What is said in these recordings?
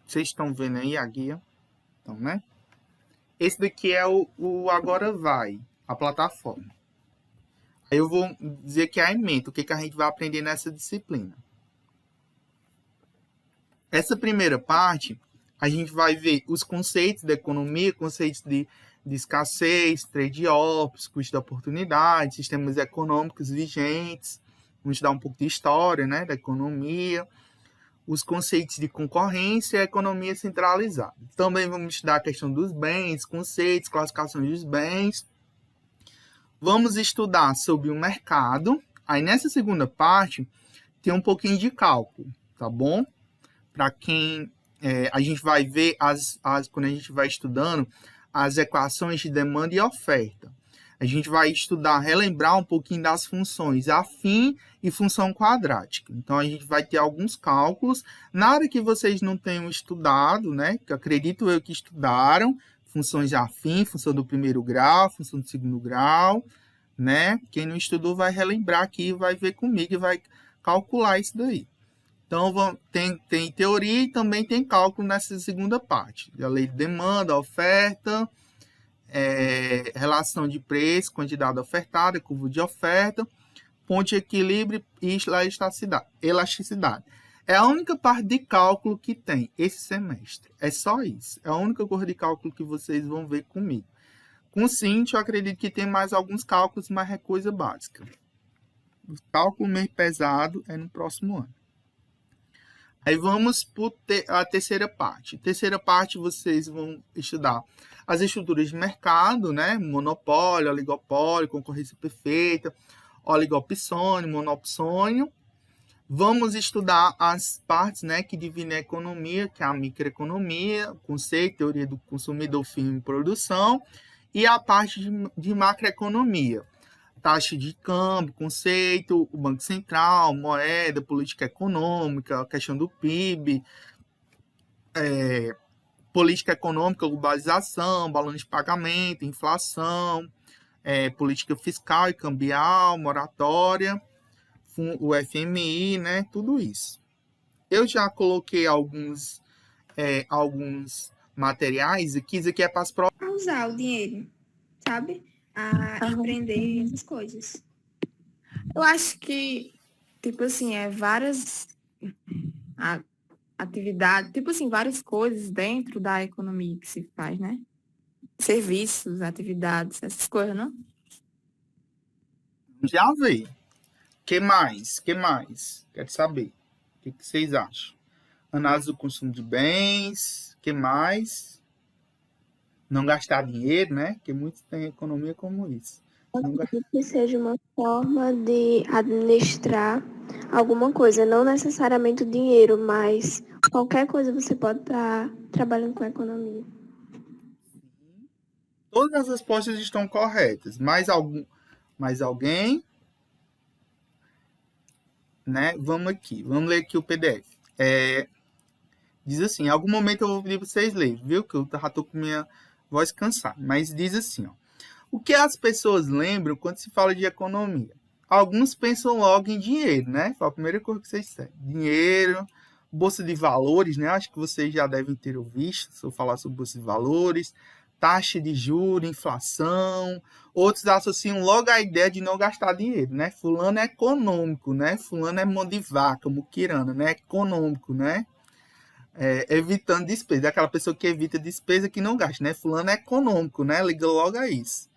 Vocês estão vendo aí a guia? Então, né? Esse daqui é o Agora Vai, a plataforma. Aí eu vou dizer que é a ementa, o que a gente vai aprender nessa disciplina. Essa primeira parte, a gente vai ver os conceitos da economia, conceitos de escassez, trade-offs, custo de oportunidade, sistemas econômicos vigentes. Vamos estudar um pouco de história, né, da economia, os conceitos de concorrência e a economia centralizada. Também vamos estudar a questão dos bens, conceitos, classificações dos bens. Vamos estudar sobre o mercado. Aí nessa segunda parte tem um pouquinho de cálculo, tá bom? Para quem a gente vai ver quando a gente vai estudando as equações de demanda e oferta. A gente vai estudar, relembrar um pouquinho das funções afim e função quadrática. Então, a gente vai ter alguns cálculos. Nada que vocês não tenham estudado, né? Que acredito eu que estudaram. Funções afim, função do primeiro grau, função do segundo grau, né? Quem não estudou vai relembrar aqui, vai ver comigo e vai calcular isso daí. Então, tem teoria e também tem cálculo nessa segunda parte. A lei de demanda, oferta, relação de preço, quantidade ofertada, curva de oferta, ponto de equilíbrio e elasticidade. É a única parte de cálculo que tem esse semestre. É só isso. É a única coisa de cálculo que vocês vão ver comigo. Com o Cinti, eu acredito que tem mais alguns cálculos, mas é coisa básica. O cálculo meio pesado é no próximo ano. Aí vamos para a terceira parte. Terceira parte, vocês vão estudar as estruturas de mercado, né? Monopólio, oligopólio, concorrência perfeita, oligopsônio, monopsônio. Vamos estudar as partes, né, que dividem a economia, que é a microeconomia, conceito, teoria do consumidor, fim e produção, e a parte de macroeconomia. Taxa de câmbio, conceito, o Banco Central, moeda, política econômica, a questão do PIB, política econômica, globalização, balanço de pagamento, inflação, política fiscal e cambial, moratória, o FMI, né? Tudo isso. Eu já coloquei alguns materiais aqui, isso aqui é para as provas. A usar o dinheiro, sabe? A empreender essas coisas. Eu acho que, tipo assim, várias atividades, tipo assim, várias coisas dentro da economia que se faz, né? Serviços, atividades, essas coisas, não? Já vi. Que mais? Quero saber. O que vocês acham? Análise do consumo de bens. Que mais? Não gastar dinheiro, né? Porque muitos têm economia como isso. Que seja uma forma de administrar alguma coisa, não necessariamente o dinheiro, mas qualquer coisa você pode estar trabalhando com a economia. Todas as respostas estão corretas. Mais alguém? Né? Vamos ler aqui o PDF. Diz assim, em algum momento eu vou pedir para vocês lerem, viu? Que eu já estou com minha voz cansada. Mas diz assim, ó. O que as pessoas lembram quando se fala de economia? Alguns pensam logo em dinheiro, né? Foi a primeira coisa que vocês disseram. Dinheiro, bolsa de valores, né? Acho que vocês já devem ter ouvido se eu falar sobre bolsa de valores, taxa de juros, inflação. Outros associam logo a ideia de não gastar dinheiro, né? Fulano é econômico, né? Fulano é mão de vaca, muquirana, né? Econômico, né? Evitando despesa. Aquela pessoa que evita despesa que não gasta, né? Fulano é econômico, né? Liga logo a isso.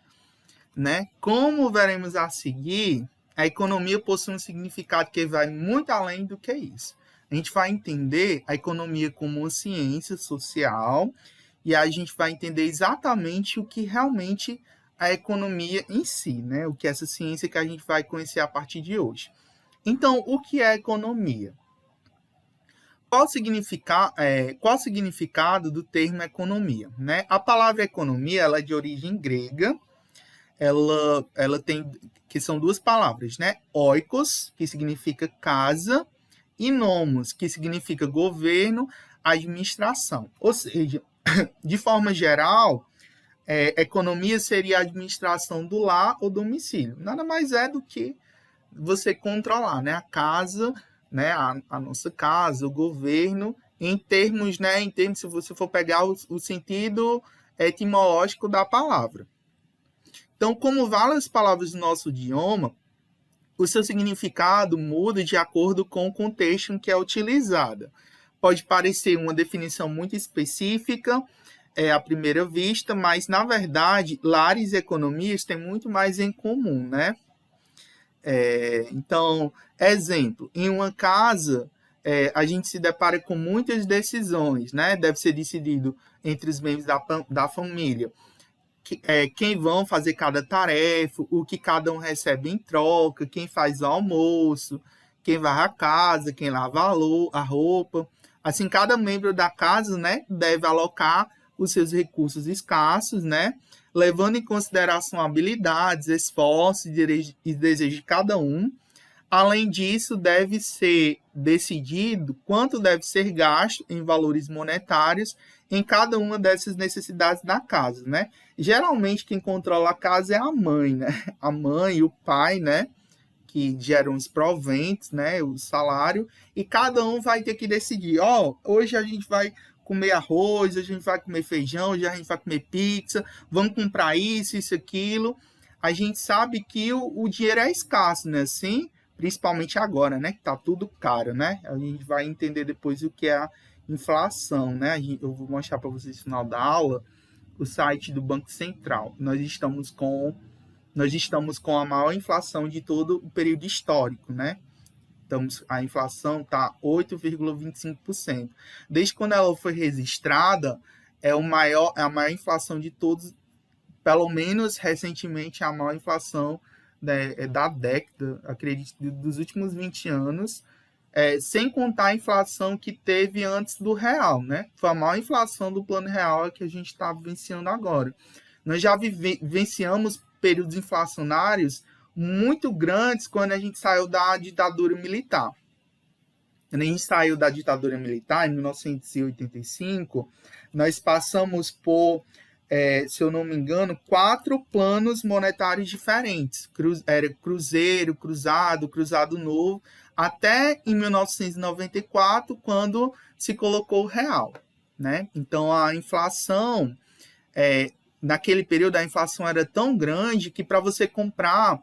Né? Como veremos a seguir, a economia possui um significado que vai muito além do que isso. A gente vai entender a economia como uma ciência social e a gente vai entender exatamente o que realmente a economia em si, né? O que é essa ciência que a gente vai conhecer a partir de hoje. Então, o que é economia? Qual o significado do termo economia? Né? A palavra economia ela é de origem grega. Ela tem, que são duas palavras, né? Oikos, que significa casa, e nomos, que significa governo, administração. Ou seja, de forma geral, economia seria a administração do lar ou domicílio. Nada mais é do que você controlar, né? A casa, né? A nossa casa, o governo em termos, né, se você for pegar o sentido etimológico da palavra. Então, como várias palavras do nosso idioma, o seu significado muda de acordo com o contexto em que é utilizada. Pode parecer uma definição muito específica à primeira vista, mas, na verdade, lares e economias têm muito mais em comum, né? Então, exemplo, em uma casa, a gente se depara com muitas decisões, né? Deve ser decidido entre os membros da família quem vão fazer cada tarefa, o que cada um recebe em troca, quem faz o almoço, quem varre a casa, quem lava a roupa. Assim, cada membro da casa, né, deve alocar os seus recursos escassos, né, levando em consideração habilidades, esforços e desejos de cada um. Além disso, deve ser decidido quanto deve ser gasto em valores monetários em cada uma dessas necessidades da casa, né? Geralmente, quem controla a casa é a mãe, né? A mãe e o pai, né? Que geram os proventos, né? O salário. E cada um vai ter que decidir, hoje a gente vai comer arroz, hoje a gente vai comer feijão, hoje a gente vai comer pizza, vamos comprar isso, aquilo. A gente sabe que o dinheiro é escasso, né? Assim, principalmente agora, né? Que tá tudo caro, né? A gente vai entender depois o que é a inflação, né? Eu vou mostrar para vocês no final da aula o site do Banco Central. Nós estamos com a maior inflação de todo o período histórico, né? A inflação está 8,25%. Desde quando ela foi registrada, é a maior inflação de todos, pelo menos recentemente, a maior inflação da década, acredito, dos últimos 20 anos, sem contar a inflação que teve antes do real, né? Foi a maior inflação do plano real que a gente está vivenciando agora. Nós já vivenciamos períodos inflacionários muito grandes quando a gente saiu da ditadura militar. Quando a gente saiu da ditadura militar, em 1985, nós passamos por, se eu não me engano, 4 planos monetários diferentes. Era cruzeiro, cruzado, cruzado novo, até em 1994, quando se colocou o real, né? Então, a inflação, naquele período, a inflação era tão grande que para você comprar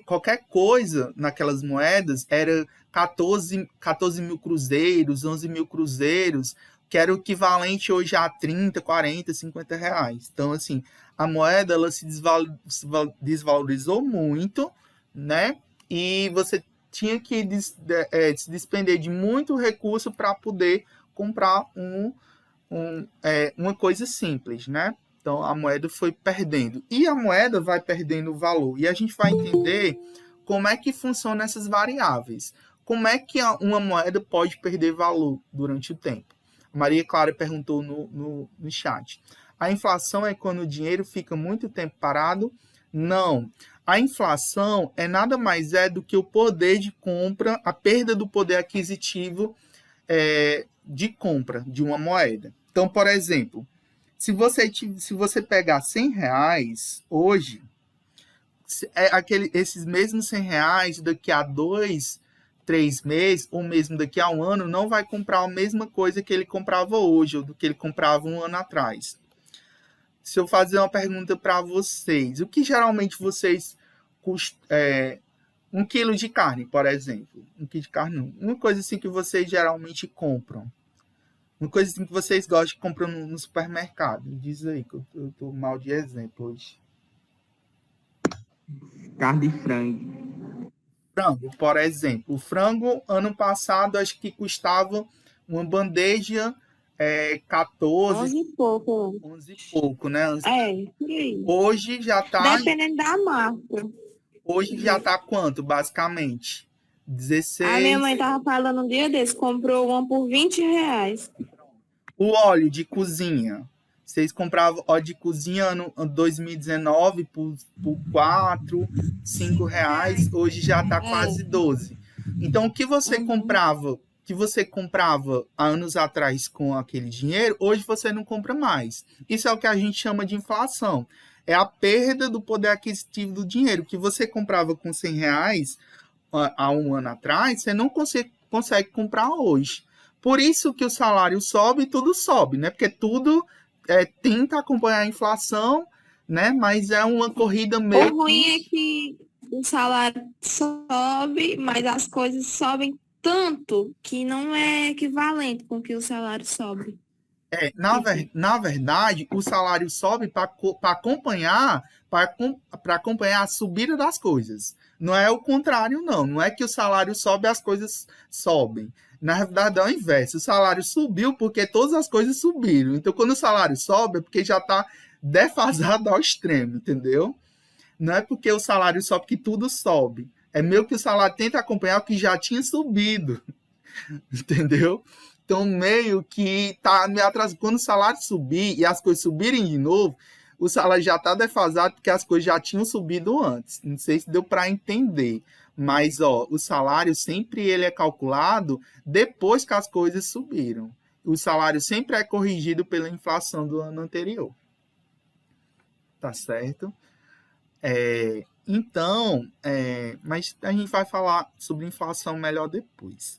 qualquer coisa naquelas moedas era 14 mil cruzeiros, 11 mil cruzeiros, que era o equivalente hoje a 30, 40, 50 reais. Então, assim, a moeda ela se desvalorizou muito, né? E você tinha que se despender de muito recurso para poder comprar uma coisa simples, né? Então, a moeda foi perdendo. E a moeda vai perdendo valor. E a gente vai entender como é que funcionam essas variáveis. Como é que uma moeda pode perder valor durante o tempo? A Maria Clara perguntou no chat. A inflação é quando o dinheiro fica muito tempo parado? Não. A inflação nada mais do que o poder de compra, a perda do poder aquisitivo de compra de uma moeda. Então, por exemplo, se você pegar 100 reais hoje, esses mesmos 100 reais daqui a 2, 3 meses, ou mesmo daqui a um ano, não vai comprar a mesma coisa que ele comprava hoje, ou do que ele comprava um ano atrás. Se eu fazer uma pergunta para vocês, o que geralmente vocês custam? 1 quilo de carne, por exemplo. 1 quilo de carne, não. Uma coisa assim que vocês geralmente compram. Uma coisa assim que vocês gostam de comprar no supermercado. Diz aí, que eu tô mal de exemplo hoje. Carne de frango. Frango, por exemplo. O frango, ano passado, acho que custava uma bandeja 14... 11 e pouco. 11 e pouco, né? Por aí. Hoje já tá... Dependendo da marca. Hoje já tá quanto, basicamente? 16... A minha mãe tava falando um dia desse, comprou uma por 20 reais. O óleo de cozinha. Vocês compravam óleo de cozinha no 2019 por 4, 5 reais. Hoje já está quase 12. Então, o que você comprava há anos atrás com aquele dinheiro, hoje você não compra mais. Isso é o que a gente chama de inflação. É a perda do poder aquisitivo do dinheiro. O que você comprava com 100 reais há um ano atrás, você não consegue comprar hoje. Por isso que o salário sobe e tudo sobe, né? Porque tudo tenta acompanhar a inflação, né? Mas é uma corrida O meio ruim que... é que o salário sobe, mas as coisas sobem tanto que não é equivalente com que o salário sobe. Tipo, Na verdade, o salário sobe para acompanhar para acompanhar a subida das coisas. Não é o contrário, não. Não é que o salário sobe e as coisas sobem. Na verdade, é o inverso. O salário subiu porque todas as coisas subiram. Então, quando o salário sobe, é porque já está defasado ao extremo, entendeu? Não é porque o salário sobe que tudo sobe. É meio que o salário tenta acompanhar o que já tinha subido. Entendeu? Então, meio que tá me atrasando. Quando o salário subir e as coisas subirem de novo, o salário já está defasado porque as coisas já tinham subido antes. Não sei se deu para entender. Mas, ó, o salário sempre ele é calculado depois que as coisas subiram. O salário sempre é corrigido pela inflação do ano anterior. Tá certo? Então, mas a gente vai falar sobre inflação melhor depois.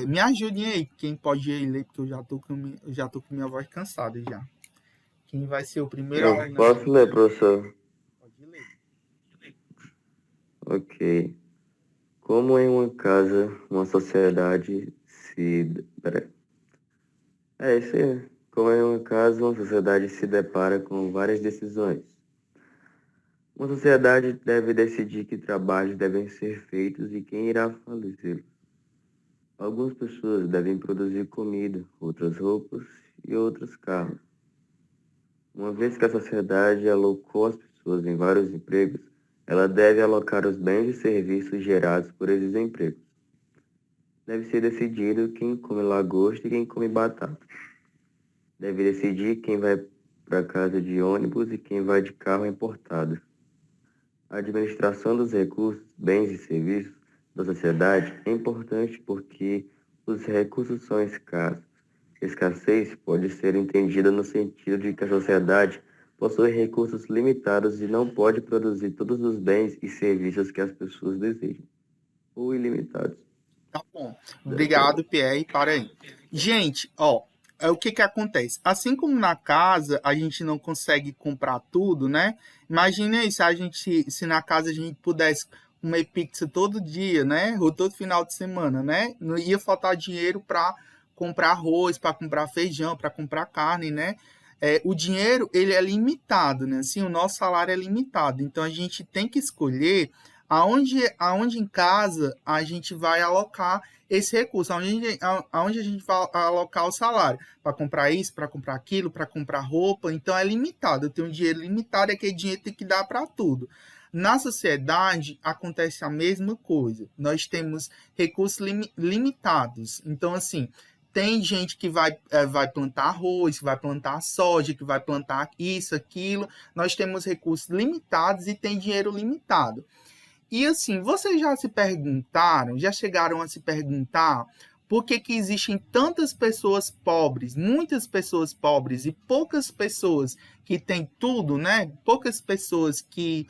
Me ajudem aí, quem pode ir ler, porque eu já tô com minha voz cansada já. Quem vai ser o primeiro a ler? Posso ler, professor? Pode ler. Ok. Como em uma casa, uma sociedade se... Peraí. É isso aí. Como em uma casa, uma sociedade se depara com várias decisões. Uma sociedade deve decidir que trabalhos devem ser feitos e quem irá fazê-los. Algumas pessoas devem produzir comida, outras roupas e outros carros. Uma vez que a sociedade alocou as pessoas em vários empregos, ela deve alocar os bens e serviços gerados por esses empregos. Deve ser decidido quem come lagosta e quem come batata. Deve decidir quem vai para casa de ônibus e quem vai de carro importado. A administração dos recursos, bens e serviços da sociedade é importante porque os recursos são escassos. Escassez pode ser entendida no sentido de que a sociedade possui recursos limitados e não pode produzir todos os bens e serviços que as pessoas desejam, ou ilimitados. Tá bom. Obrigado, Pierre. Para aí. Gente, ó, o que que acontece? Assim como na casa a gente não consegue comprar tudo, né? Imagina aí se na casa a gente pudesse comer pizza todo dia, né? Ou todo final de semana, né? Não ia faltar dinheiro para comprar arroz, para comprar feijão, para comprar carne, né? O dinheiro ele é limitado, né? Assim, o nosso salário é limitado. Então a gente tem que escolher aonde em casa a gente vai alocar esse recurso, aonde a gente vai alocar o salário, para comprar isso, para comprar aquilo, para comprar roupa. Então é limitado, eu tenho um dinheiro limitado, aquele dinheiro tem que dar para tudo. Na sociedade acontece a mesma coisa. Nós temos recursos limitados. Então, assim, tem gente que vai plantar arroz, que vai plantar soja, que vai plantar isso, aquilo. Nós temos recursos limitados e tem dinheiro limitado. E assim, vocês já se perguntaram, já chegaram a se perguntar por que que existem tantas pessoas pobres, muitas pessoas pobres e poucas pessoas que têm tudo, né? Poucas pessoas que...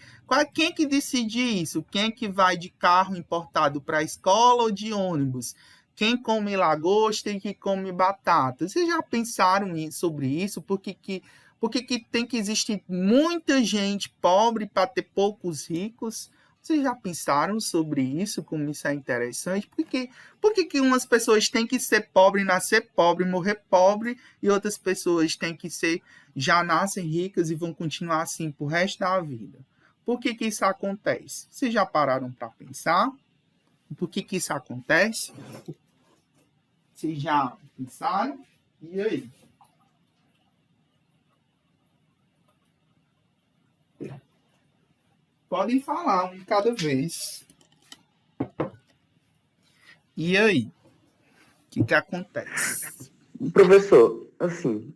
Quem é que decide isso? Quem é que vai de carro importado para a escola ou de ônibus? Quem come lagosta e que come batata? Vocês já pensaram sobre isso? Por que tem que existir muita gente pobre para ter poucos ricos? Vocês já pensaram sobre isso, como isso é interessante? Por que umas pessoas têm que ser pobre, nascer pobre, morrer pobre, e outras pessoas têm que ser, já nascem ricas e vão continuar assim pro resto da vida? Por que isso acontece? Vocês já pararam para pensar? Por que isso acontece? Vocês já pensaram? E aí? Podem falar um de cada vez. E aí? O que acontece? Professor, assim,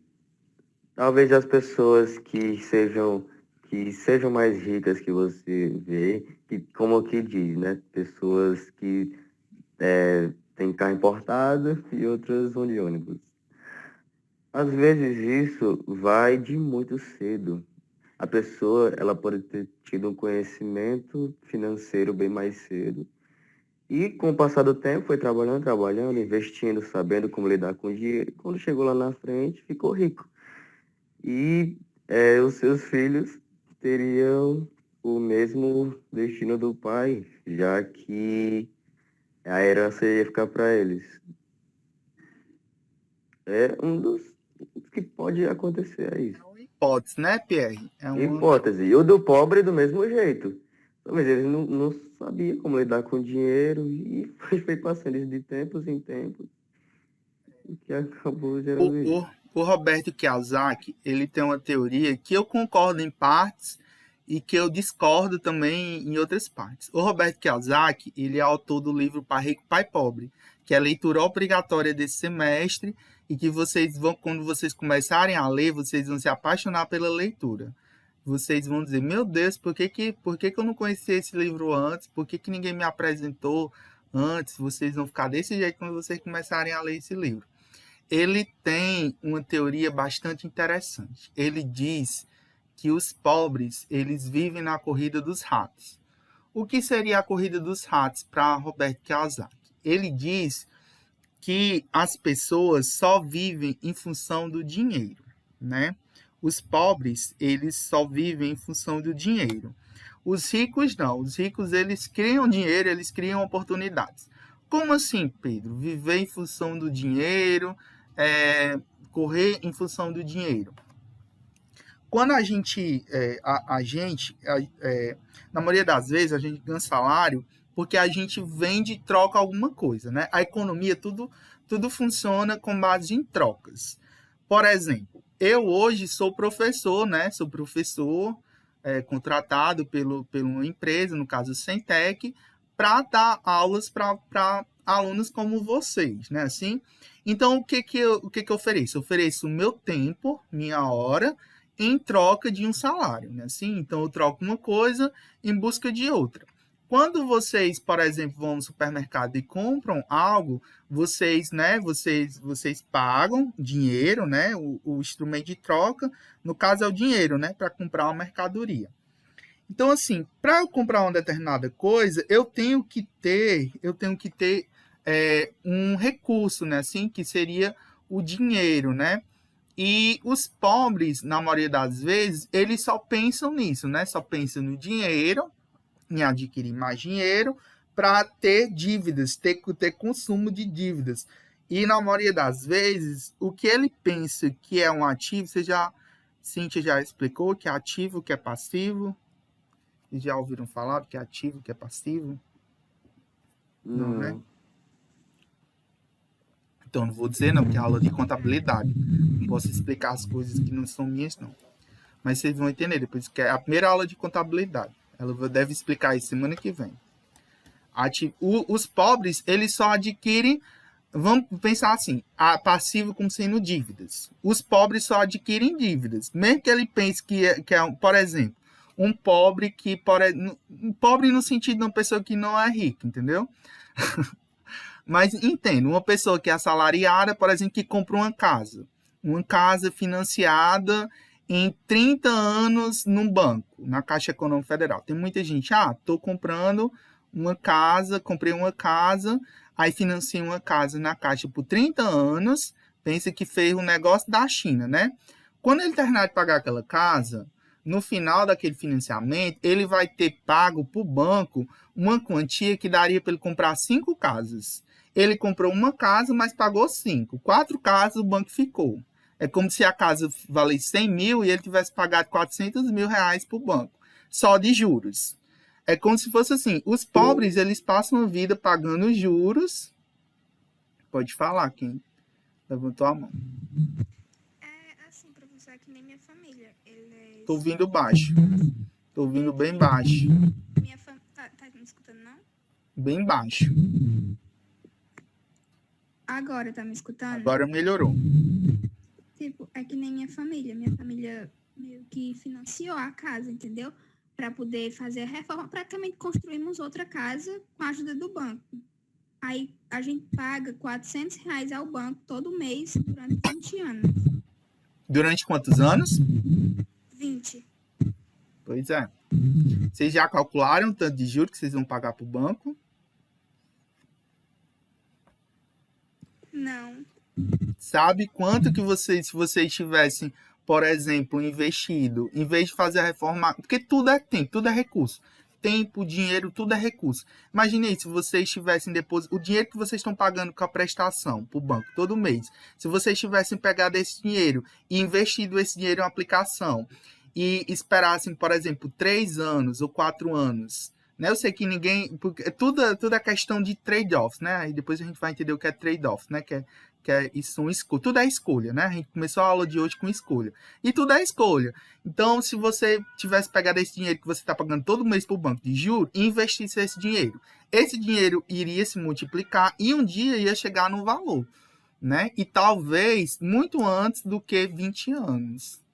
talvez as pessoas que sejam mais ricas que você vê, que, como que diz, né? Pessoas que têm carro importado e outras vão de ônibus. Às vezes isso vai de muito cedo. A pessoa, ela pode ter tido um conhecimento financeiro bem mais cedo E com o passar do tempo, foi trabalhando, investindo, sabendo como lidar com o dinheiro. Quando chegou lá na frente, ficou rico. E os seus filhos teriam o mesmo destino do pai, já que a herança ia ficar para eles. É um dos que pode acontecer, é isso. É uma hipótese, né, Pierre? É uma... Hipótese. E o do pobre do mesmo jeito. Talvez ele não sabia como lidar com o dinheiro e foi passando isso de tempos em tempos, o que acabou gerando isso. O Roberto Kiyosaki, ele tem uma teoria que eu concordo em partes e que eu discordo também em outras partes. O Roberto Kiyosaki, ele é autor do livro Pai Rico, Pai Pobre, que é a leitura obrigatória desse semestre e que vocês vão, quando vocês começarem a ler, vocês vão se apaixonar pela leitura. Vocês vão dizer, meu Deus, por que eu não conhecia esse livro antes? Por que ninguém me apresentou antes? Vocês vão ficar desse jeito quando vocês começarem a ler esse livro. Ele tem uma teoria bastante interessante. Ele diz que os pobres, eles vivem na corrida dos ratos. O que seria a corrida dos ratos para Roberto Kiyosaki? Ele diz que as pessoas só vivem em função do dinheiro, né? Os pobres, eles só vivem em função do dinheiro. Os ricos não. Os ricos, eles criam dinheiro, eles criam oportunidades. Como assim, Pedro? Viver em função do dinheiro, correr em função do dinheiro. Quando a gente, na maioria das vezes, a gente ganha salário porque a gente vende e troca alguma coisa, né? A economia, tudo funciona com base em trocas. Por exemplo, eu hoje sou professor, né? Sou professor contratado pela uma empresa, no caso Centec, para dar aulas para alunos como vocês, né? Assim, então, o que eu ofereço? Eu ofereço o meu tempo, minha hora, em troca de um salário, né? Assim, então, eu troco uma coisa em busca de outra. Quando vocês, por exemplo, vão no supermercado e compram algo, vocês pagam dinheiro, né? O instrumento de troca, no caso é o dinheiro, né? Para comprar uma mercadoria. Então, assim, para eu comprar uma determinada coisa, eu tenho que ter um recurso, né? Assim, que seria o dinheiro, né? E os pobres, na maioria das vezes, eles só pensam nisso, né? Só pensam no dinheiro, em adquirir mais dinheiro para ter dívidas, ter consumo de dívidas. E na maioria das vezes, o que ele pensa que é um ativo, Cíntia já explicou que é ativo, que é passivo. Vocês já ouviram falar do que é ativo, que é passivo? Não, né? Então, não vou dizer não, porque é aula de contabilidade. Não posso explicar as coisas que não são minhas, não. Mas vocês vão entender depois, que é a primeira aula de contabilidade. Ela deve explicar isso semana que vem. Os pobres, eles só adquirem, vamos pensar assim, passivo como sendo dívidas. Os pobres só adquirem dívidas. Mesmo que ele pense que é por exemplo, um pobre pobre no sentido de uma pessoa que não é rica, entendeu? Mas entendo, uma pessoa que é assalariada, por exemplo, que compra uma casa financiada em 30 anos num banco, na Caixa Econômica Federal. Tem muita gente, estou comprando uma casa, comprei uma casa, aí financiei uma casa na Caixa por 30 anos, pensa que fez um negócio da China, né? Quando ele terminar de pagar aquela casa, no final daquele financiamento, ele vai ter pago para o banco uma quantia que daria para ele comprar 5 casas. Ele comprou uma casa, mas pagou 5. 4 casas o banco ficou. É como se a casa valesse 100 mil e ele tivesse pagado 400 mil reais para o banco, só de juros. É como se fosse assim, os pobres, eles passam a vida pagando juros. Pode falar, quem levantou a mão. É assim, professor, é que nem minha família. Tô ouvindo baixo. Tô ouvindo bem baixo. Minha família... Tá me escutando, não? Bem baixo. Agora tá me escutando? Agora melhorou. Tipo, é que nem minha família. Minha família meio que financiou a casa, entendeu? Para poder fazer a reforma. Praticamente construímos outra casa com a ajuda do banco. Aí a gente paga R$400 ao banco todo mês durante 20 anos. Durante quantos anos? 20. Pois é. Vocês já calcularam o tanto de juros que vocês vão pagar para o banco? Não. Sabe quanto que vocês, se vocês tivessem, por exemplo, investido, em vez de fazer a reforma, porque tudo é tempo, tudo é recurso. Tempo, dinheiro, tudo é recurso. Imagine aí, se vocês tivessem depois, o dinheiro que vocês estão pagando com a prestação para o banco todo mês, se vocês tivessem pegado esse dinheiro e investido esse dinheiro em uma aplicação e esperassem, por exemplo, 3 anos ou 4 anos, né? Eu sei que ninguém, porque tudo é questão de trade-offs, né? E depois a gente vai entender o que é trade-off, né? Isso tudo é escolha, né? A gente começou a aula de hoje com escolha. E tudo é escolha. Então, se você tivesse pegado esse dinheiro que você está pagando todo mês para o banco de juros e investisse esse dinheiro iria se multiplicar e um dia ia chegar no valor, né? E talvez muito antes do que 20 anos.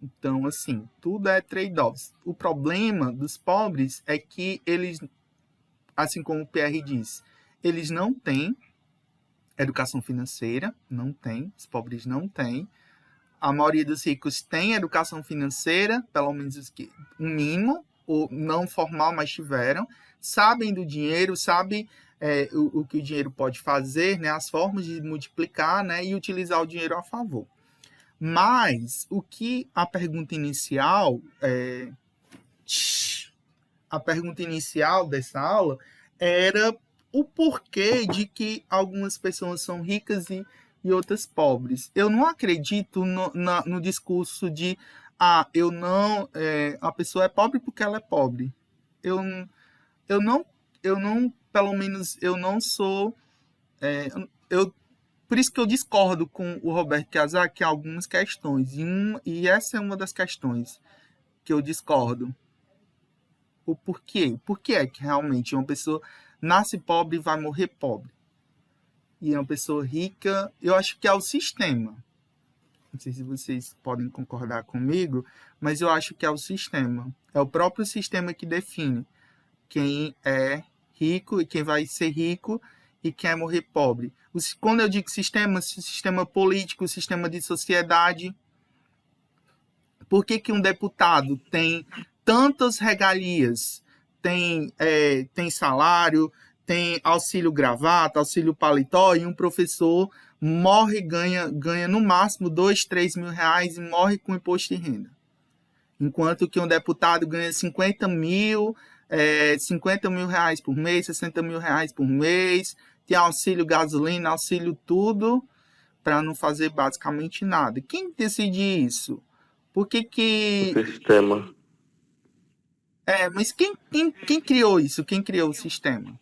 Então, assim, tudo é trade-offs. O problema dos pobres é que eles, assim como o Pierre disse, eles não têm educação financeira, não tem, os pobres não têm. A maioria dos ricos tem educação financeira, pelo menos um mínimo, ou não formal, mas tiveram. Sabem do dinheiro, sabem o que o dinheiro pode fazer, né, as formas de multiplicar, né, e utilizar o dinheiro a favor. Mas o que a pergunta inicial dessa aula era o porquê de que algumas pessoas são ricas e outras pobres. Eu não acredito no discurso de eu não, a pessoa é pobre porque ela é pobre. Eu não, pelo menos eu não sou, por isso que eu discordo com o Roberto Kiyosaki em algumas questões, e essa é uma das questões que eu discordo. O porquê? Por que é que realmente uma pessoa nasce pobre e vai morrer pobre? E uma pessoa rica, eu acho que é o sistema. Não sei se vocês podem concordar comigo, mas eu acho que é o sistema. É o próprio sistema que define quem é rico e quem vai ser rico e quem vai morrer pobre. Quando eu digo sistema político, sistema de sociedade. Por que um deputado tem tantas regalias? Tem salário, tem auxílio gravata, auxílio paletó, e um professor morre, ganha no máximo 2, 3 mil reais e morre com imposto de renda. Enquanto que um deputado ganha 50 mil reais por mês, 60 mil reais por mês, tem auxílio gasolina, auxílio tudo, para não fazer basicamente nada. Quem decide isso? Por que... O sistema. Mas quem criou isso? Quem criou o sistema?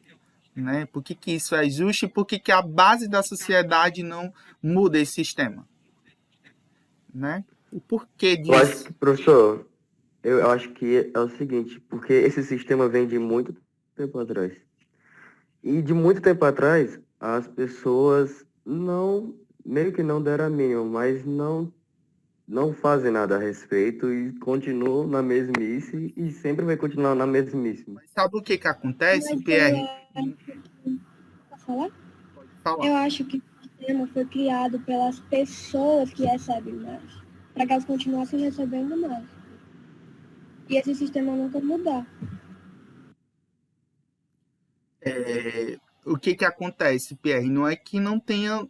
Né? Por que isso é justo e por que a base da sociedade não muda esse sistema? Né? O porquê disso? Eu acho que, professor, eu acho que é o seguinte, porque esse sistema vem de muito tempo atrás. E de muito tempo atrás, as pessoas meio que não deram a mínima, mas não fazem nada a respeito e continuam na mesmice e sempre vai continuar na mesmice. Mas sabe o que acontece, Mas Pierre? Posso falar? Pode falar. Eu acho que o sistema foi criado pelas pessoas que recebem mais, para que elas continuassem recebendo mais. E esse sistema nunca mudar. O que acontece, Pierre? Não é que não tenha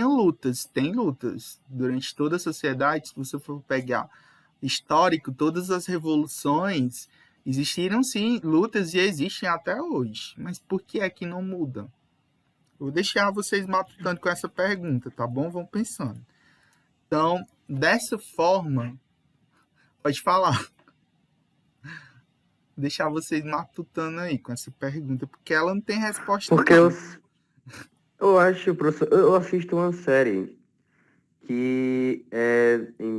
lutas, tem lutas. Durante toda a sociedade, se você for pegar histórico, todas as revoluções, existiram sim lutas e existem até hoje. Mas por que é que não muda? Eu vou deixar vocês matutando com essa pergunta, tá bom? Vão pensando. Então, dessa forma, pode falar. Deixar vocês matutando aí com essa pergunta, porque ela não tem resposta. Porque eu acho, professor, eu assisto uma série que é em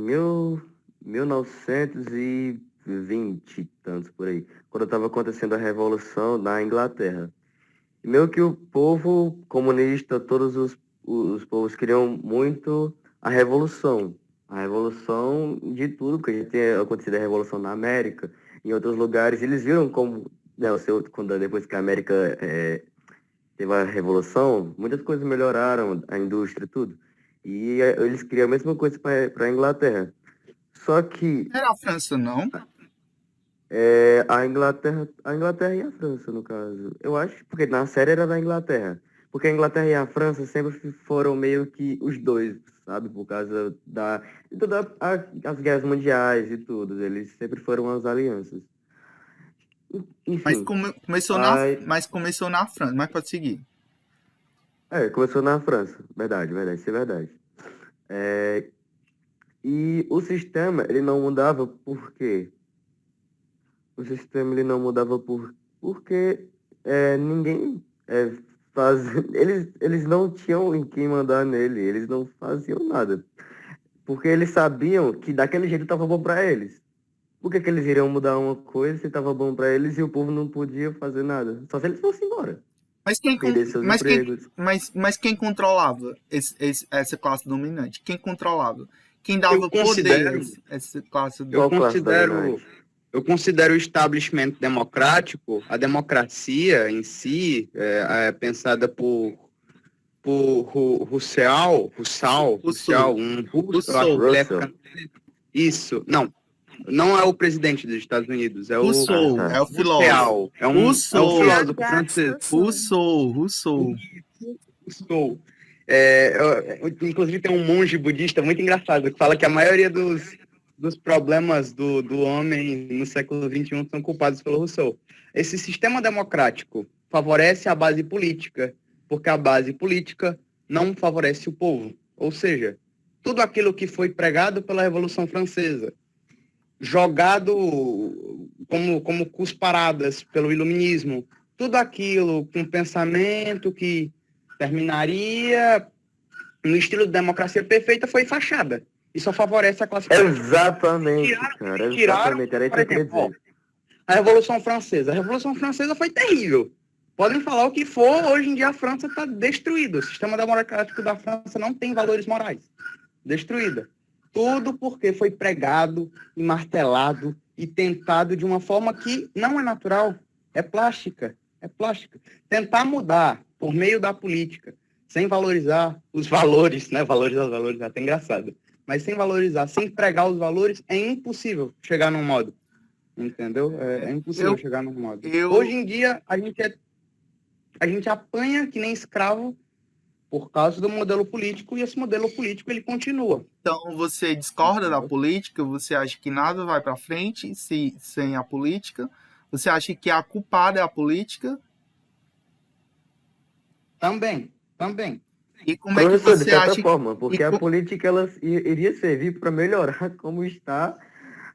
1920 e tantos por aí, quando estava acontecendo a Revolução na Inglaterra. E meio que o povo comunista, todos os povos queriam muito a revolução de tudo, porque já tinha acontecido a Revolução na América, em outros lugares. Eles viram como, né, depois que a América teve a Revolução, muitas coisas melhoraram, a indústria e tudo. E eles queriam a mesma coisa para a Inglaterra. Só que... Era a França, não? A Inglaterra e a França, no caso. Eu acho, porque na série era da Inglaterra. Porque a Inglaterra e a França sempre foram meio que os dois, sabe? Por causa de todas as guerras mundiais e tudo. Eles sempre foram as alianças. Mas Enfim, mas começou na França, mas pode seguir. começou na França. Verdade, isso é verdade. E o sistema, ele não mudava por quê? O sistema, ele não mudava porque ninguém eles não tinham em quem mandar nele, eles não faziam nada. Porque eles sabiam que daquele jeito estava bom para eles. Por que eles iriam mudar uma coisa se estava bom para eles e o povo não podia fazer nada? Só se eles fossem embora. Mas Perder seus empregos. mas quem controlava essa classe dominante? Quem controlava? Quem Eu dava considero, poderes a essa classe eu Qual classe considero, dominante? eu considero o establishment democrático, a democracia em si, pensada por Rousseau, um russo, eu acho que ele é Russell. isso, não é o presidente dos Estados Unidos, é o Rousseau, tá. é o filósofo. Rousseau, é um Rousseau. filósofo francês. Rousseau. Rousseau. Inclusive tem um monge budista muito engraçado que fala que a maioria dos problemas do homem no século XXI são culpados pelo Rousseau. Esse sistema democrático favorece a base política, porque a base política não favorece o povo. Ou seja, tudo aquilo que foi pregado pela Revolução Francesa, jogado como cusparadas pelo iluminismo, tudo aquilo com pensamento que terminaria no estilo de democracia perfeita foi fachada. E só favorece a classe política. Exatamente, cara. Exatamente, era isso que eu queria dizer. A Revolução Francesa. A Revolução Francesa foi terrível. Podem falar o que for, hoje em dia a França está destruída. O sistema democrático da França não tem valores morais. Destruída. Tudo porque foi pregado, e martelado e tentado de uma forma que não é natural. É plástica. Tentar mudar por meio da política, sem valorizar os valores, né? Valorizar os valores é até engraçado. Mas sem valorizar, sem pregar os valores, é impossível chegar num modo. Entendeu? É impossível chegar num modo. Hoje em dia, a gente apanha que nem escravo por causa do modelo político, e esse modelo político, ele continua. Então, você discorda da política? Você acha que nada vai para frente sem a política? Você acha que a culpada é a política? Também. E como é que Professor, de você certa acha forma, porque e a co- política ela iria servir para melhorar como está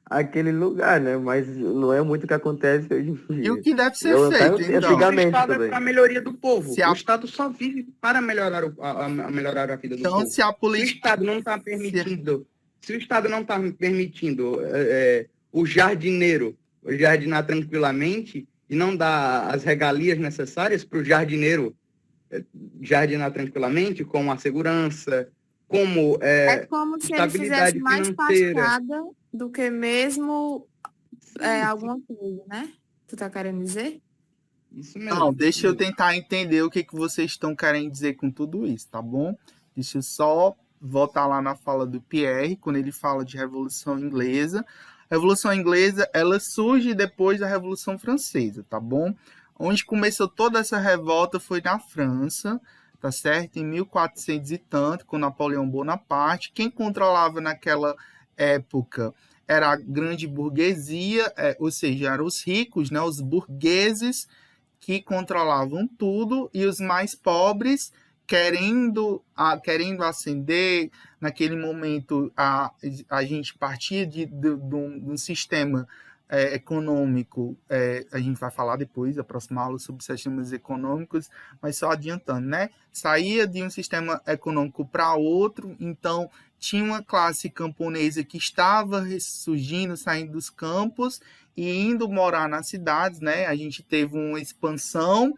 aquele lugar, né? Mas não é muito o que acontece hoje em e dia. o que deve ser Eu feito, até então? O antigamente Estado é também. para a melhoria do povo. Se a- O Estado só vive para melhorar melhorar a vida do Então, povo. se a Se o política... Estado não está permitindo o jardineiro jardinar tranquilamente e não dar as regalias necessárias para o jardineiro jardinar tranquilamente, como a segurança, como É como se ele estabilidade fizesse mais financeira. fachada do que mesmo alguma coisa, né? Tu tá querendo dizer? Isso mesmo. Não, deixa eu tentar entender o que vocês estão querendo dizer com tudo isso, tá bom? Deixa eu só voltar lá na fala do Pierre, quando ele fala de Revolução Inglesa. A Revolução Inglesa, ela surge depois da Revolução Francesa, tá bom? Onde começou toda essa revolta foi na França, tá certo? Em 1400 e tanto, com Napoleão Bonaparte. Quem controlava naquela época era a grande burguesia, ou seja, eram os ricos, né? Os burgueses que controlavam tudo, e os mais pobres querendo ascender. Naquele momento a gente partia de um sistema econômico, a gente vai falar depois, da próxima aula, sobre sistemas econômicos, mas só adiantando, né? Saía de um sistema econômico para outro, então tinha uma classe camponesa que estava ressurgindo, saindo dos campos e indo morar nas cidades, né? A gente teve uma expansão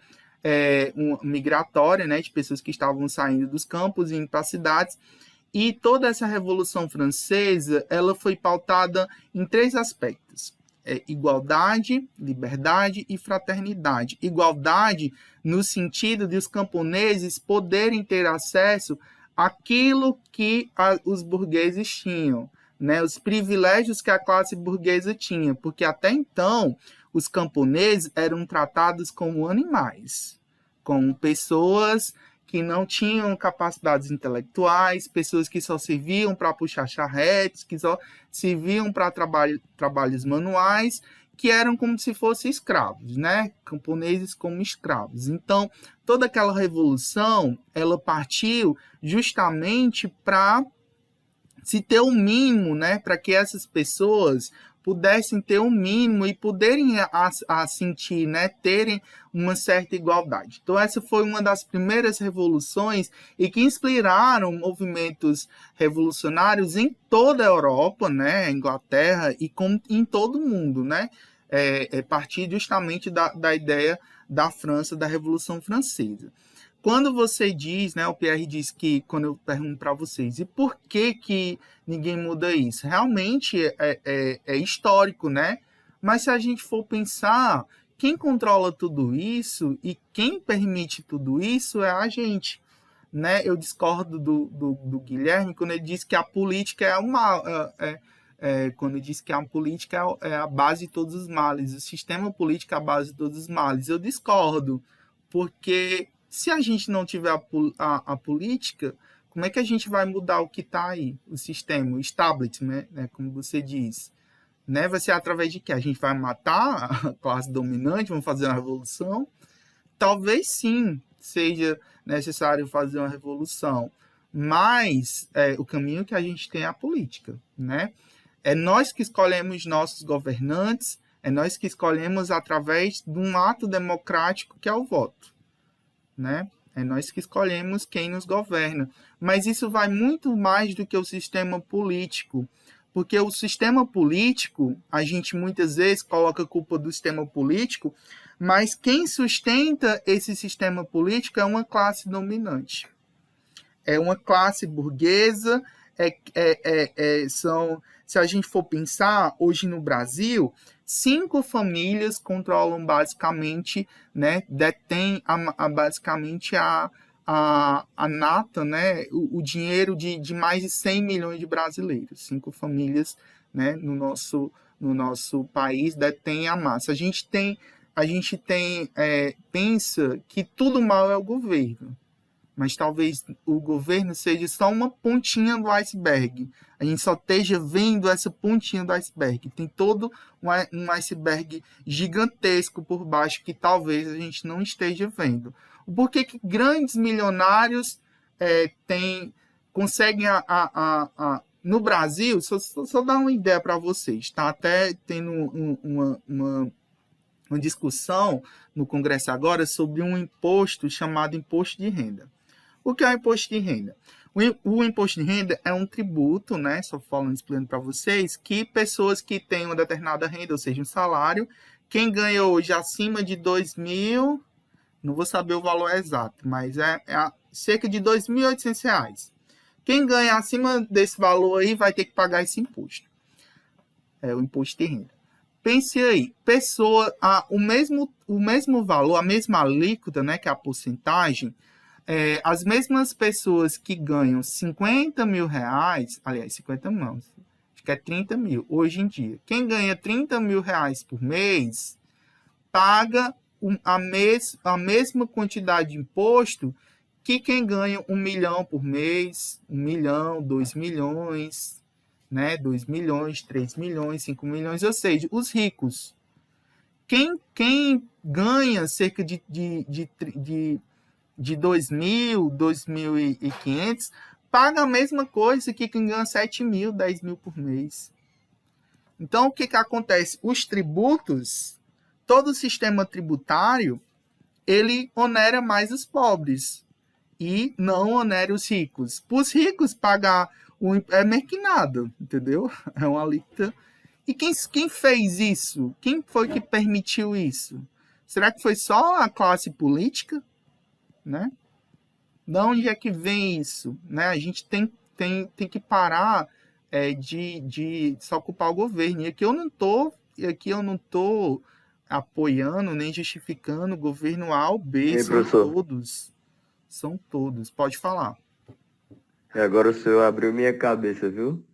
migratória, né, de pessoas que estavam saindo dos campos e indo para as cidades. E toda essa Revolução Francesa, ela foi pautada em 3 aspectos: igualdade, liberdade e fraternidade. Igualdade no sentido de os camponeses poderem ter acesso àquilo que os burgueses tinham, né? Os privilégios que a classe burguesa tinha, porque até então os camponeses eram tratados como animais, como pessoas que não tinham capacidades intelectuais, pessoas que só serviam para puxar charretes, que só serviam para trabalhos manuais, que eram como se fossem escravos, né? Camponeses como escravos. Então, toda aquela revolução, ela partiu justamente para se ter o mínimo, né? Para que essas pessoas pudessem ter um mínimo e poderem sentir, né, terem uma certa igualdade. Então essa foi uma das primeiras revoluções e que inspiraram movimentos revolucionários em toda a Europa, né, Inglaterra e em todo o mundo, né, partir justamente da ideia da França, da Revolução Francesa. Quando você diz, né, o Pierre diz que, quando eu pergunto para vocês, e por que ninguém muda isso? Realmente é histórico, né? Mas se a gente for pensar, quem controla tudo isso e quem permite tudo isso é a gente, né? Eu discordo do Guilherme quando ele diz que a política quando ele diz que a política é a base de todos os males, o sistema político é a base de todos os males. Eu discordo, porque se a gente não tiver a política, como é que a gente vai mudar o que está aí? O sistema, o establishment, né, como você diz. Né? Vai ser através de quê? A gente vai matar a classe dominante, vamos fazer uma revolução? Talvez sim seja necessário fazer uma revolução, mas o caminho que a gente tem é a política. Né? É nós que escolhemos nossos governantes, é nós que escolhemos através de um ato democrático que é o voto. Né? É nós que escolhemos quem nos governa. Mas isso vai muito mais do que o sistema político. Porque o sistema político, a gente muitas vezes coloca a culpa do sistema político, mas quem sustenta esse sistema político é uma classe dominante. É uma classe burguesa, se a gente for pensar, hoje no Brasil, 5 famílias controlam basicamente, né, detêm basicamente a nata, né, o dinheiro de mais de 100 milhões de brasileiros. 5 famílias, né, no nosso país detêm a massa. A gente pensa que tudo mal é o governo, mas talvez o governo seja só uma pontinha do iceberg. A gente só esteja vendo essa pontinha do iceberg. Tem todo um iceberg gigantesco por baixo que talvez a gente não esteja vendo. Por que grandes milionários conseguem no Brasil, só dar uma ideia para vocês, está até tendo uma discussão no Congresso agora sobre um imposto chamado imposto de renda. O que é o imposto de renda? O imposto de renda é um tributo, né? Só falando, explicando para vocês, que pessoas que têm uma determinada renda, ou seja, um salário, quem ganha hoje acima de 2.000, não vou saber o valor exato, mas é cerca de R$ 2.800. Quem ganha acima desse valor aí vai ter que pagar esse imposto. É o imposto de renda. Pense aí, o mesmo valor, a mesma alíquota, né, que é a porcentagem, as mesmas pessoas que ganham 50 mil reais, aliás, 50 não, acho que é 30 mil hoje em dia. Quem ganha 30 mil reais por mês paga a mesma quantidade de imposto que quem ganha 1 milhão por mês, 1 milhão, 2 milhões, né? 2 milhões, 3 milhões, 5 milhões, ou seja, os ricos. Quem ganha cerca de 2.000, 2.500, paga a mesma coisa que quem ganha 7 mil, 10 mil por mês. Então, o que acontece? Os tributos, todo o sistema tributário, ele onera mais os pobres e não onera os ricos. Para os ricos, pagar é meio que nada, entendeu? É uma alíquota. E quem fez isso? Quem foi que permitiu isso? Será que foi só a classe política? Né? De onde é que vem isso? Né? A gente tem que parar de só culpar o governo. E aqui eu não tô apoiando nem justificando o governo A ou B. São todos. Pode falar. Agora o senhor abriu minha cabeça, viu?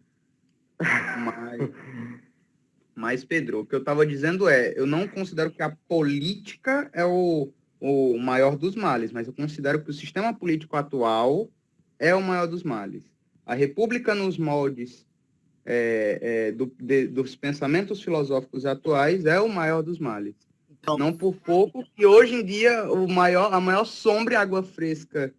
Mas, Pedro, o que eu estava dizendo eu não considero que a política é o o maior dos males, mas eu considero que o sistema político atual é o maior dos males. A república nos moldes dos pensamentos filosóficos atuais é o maior dos males. Então, Não por pouco que hoje em dia a maior sombra e água fresca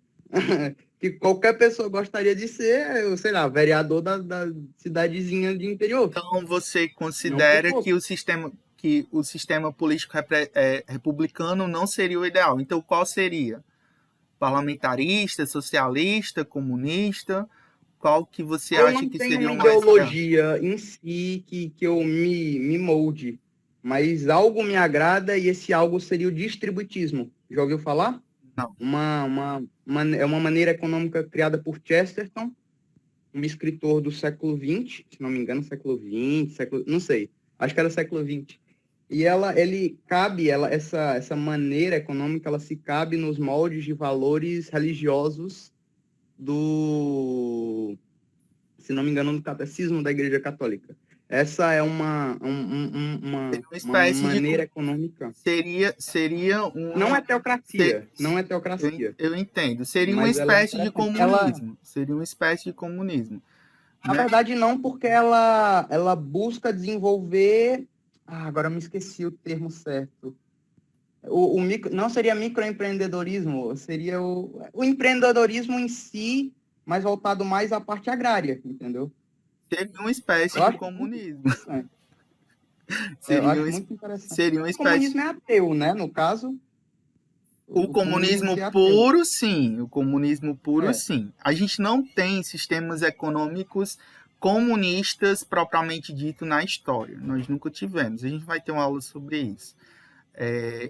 que qualquer pessoa gostaria de ser, sei lá, vereador da cidadezinha de interior. então você considera Não, que o sistema político republicano não seria o ideal. Então, qual seria? Parlamentarista, socialista, comunista? Qual que você eu acha não que tenho seria o uma mais ideal? ideologia em si que eu me molde, mas algo me agrada e esse algo seria o distributismo. Já ouviu falar? Não. É uma maneira econômica criada por Chesterton, um escritor do século XX, se não me engano, século XX, não sei, acho que era século XX. E essa maneira econômica, ela se cabe nos moldes de valores religiosos se não me engano, do catecismo da Igreja Católica. Essa é uma maneira econômica. Seria uma... Não é teocracia, não é teocracia. Eu entendo. Seria uma Mas espécie de comunismo. Seria uma espécie de comunismo. Na Né? verdade, não, porque ela busca desenvolver... agora eu me esqueci o termo certo. Não seria microempreendedorismo, seria o empreendedorismo em si, mas voltado mais à parte agrária, entendeu? Seria uma espécie de comunismo. Eu acho muito interessante. Seria uma O espécie... comunismo é ateu, né? No caso... O comunismo puro, sim. O comunismo puro, É. sim. A gente não tem sistemas econômicos comunistas propriamente dito na história. Nós nunca tivemos. A gente vai ter uma aula sobre isso.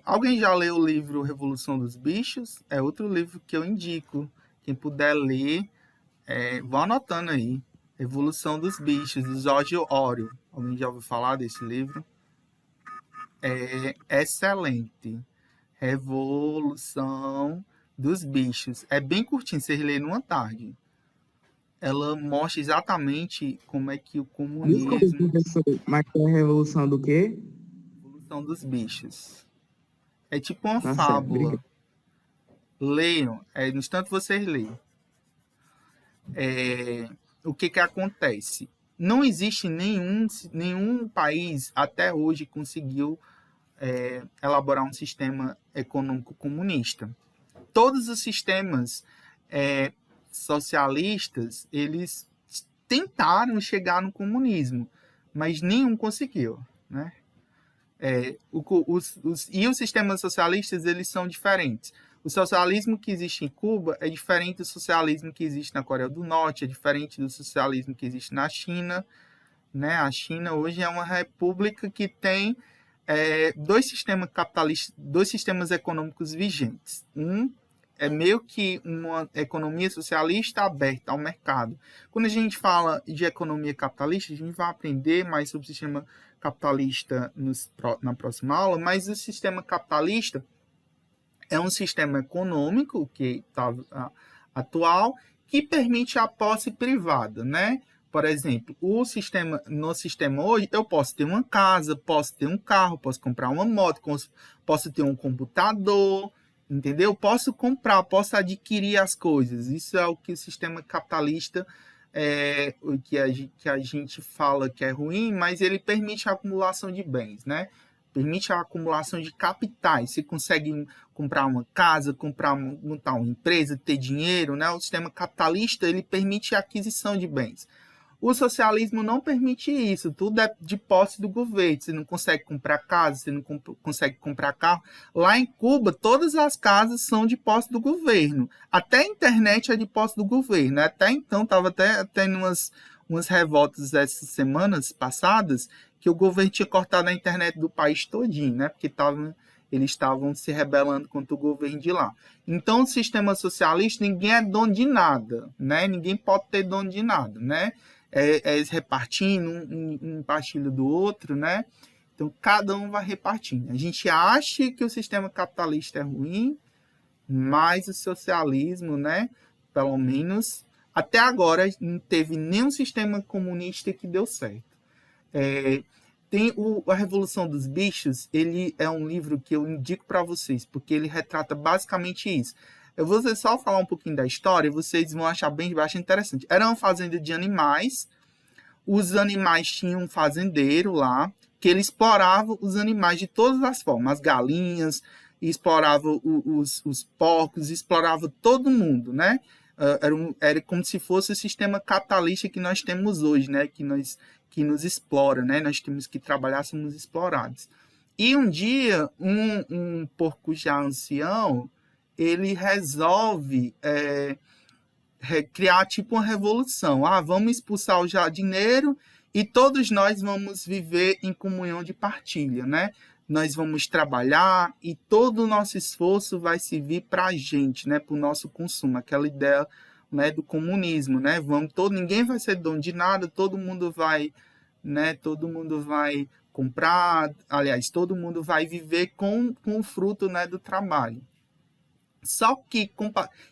Alguém já leu o livro Revolução dos Bichos? É outro livro que eu indico. Quem puder ler, vão anotando aí. Revolução dos Bichos, de George Orwell. Alguém já ouviu falar desse livro? É excelente. Revolução dos Bichos. É bem curtinho, vocês lêem numa tarde. Ela mostra exatamente como é que o comunismo... Desculpa, professor, mas é a revolução do quê? Revolução dos Bichos. É tipo uma Tá certo, fábula. obrigado. Leiam, no instante vocês leiam. O que acontece? Não existe nenhum país até hoje que conseguiu elaborar um sistema econômico comunista. Todos os sistemas socialistas, eles tentaram chegar no comunismo, mas nenhum conseguiu, né? E os sistemas socialistas, eles são diferentes. O socialismo que existe em Cuba é diferente do socialismo que existe na Coreia do Norte, é diferente do socialismo que existe na China, né? A China hoje é uma república que tem dois sistemas capitalistas, dois sistemas econômicos vigentes. Um é meio que uma economia socialista aberta ao mercado. Quando a gente fala de economia capitalista, a gente vai aprender mais sobre o sistema capitalista na próxima aula, mas o sistema capitalista é um sistema econômico que está atual que permite a posse privada, né? Por exemplo, no sistema hoje, eu posso ter uma casa, posso ter um carro, posso comprar uma moto, posso ter um computador, entendeu? Posso comprar, posso adquirir as coisas. Isso é o que o sistema capitalista, que a gente fala que é ruim, mas ele permite a acumulação de bens, né? Permite a acumulação de capitais. Você consegue comprar uma casa, montar uma empresa, ter dinheiro, né? O sistema capitalista, ele permite a aquisição de bens. O socialismo não permite isso, tudo é de posse do governo. Você não consegue comprar casa, você não consegue comprar carro. Lá em Cuba, todas as casas são de posse do governo. Até a internet é de posse do governo. Até então, estava até tendo umas revoltas essas semanas passadas, que o governo tinha cortado a internet do país todinho, né? Porque eles estavam se rebelando contra o governo de lá. Então, o sistema socialista, ninguém é dono de nada, né? Ninguém pode ter dono de nada, né? Repartindo, um partilho do outro, né? Então, cada um vai repartindo. A gente acha que o sistema capitalista é ruim, mas o socialismo, né? Pelo menos, até agora, não teve nenhum sistema comunista que deu certo. Tem A Revolução dos Bichos, ele é um livro que eu indico para vocês, porque ele retrata basicamente isso. Eu vou só falar um pouquinho da história, vocês vão achar bastante interessante. Era uma fazenda de animais, os animais tinham um fazendeiro lá, que ele explorava os animais de todas as formas, as galinhas, explorava os porcos, explorava todo mundo, né? Era como se fosse o sistema capitalista que nós temos hoje, né? Que nos explora, né? Nós temos que trabalhar, somos explorados. E um dia, um porco já ancião, ele resolve criar tipo uma revolução. Vamos expulsar o jardineiro e todos nós vamos viver em comunhão de partilha, né? Nós vamos trabalhar e todo o nosso esforço vai servir para a gente, né? Para o nosso consumo. Aquela ideia, né, do comunismo, né? Ninguém vai ser dono de nada, todo mundo vai, né? Todo mundo vai comprar, aliás, todo mundo vai viver com o fruto, né, do trabalho. Só que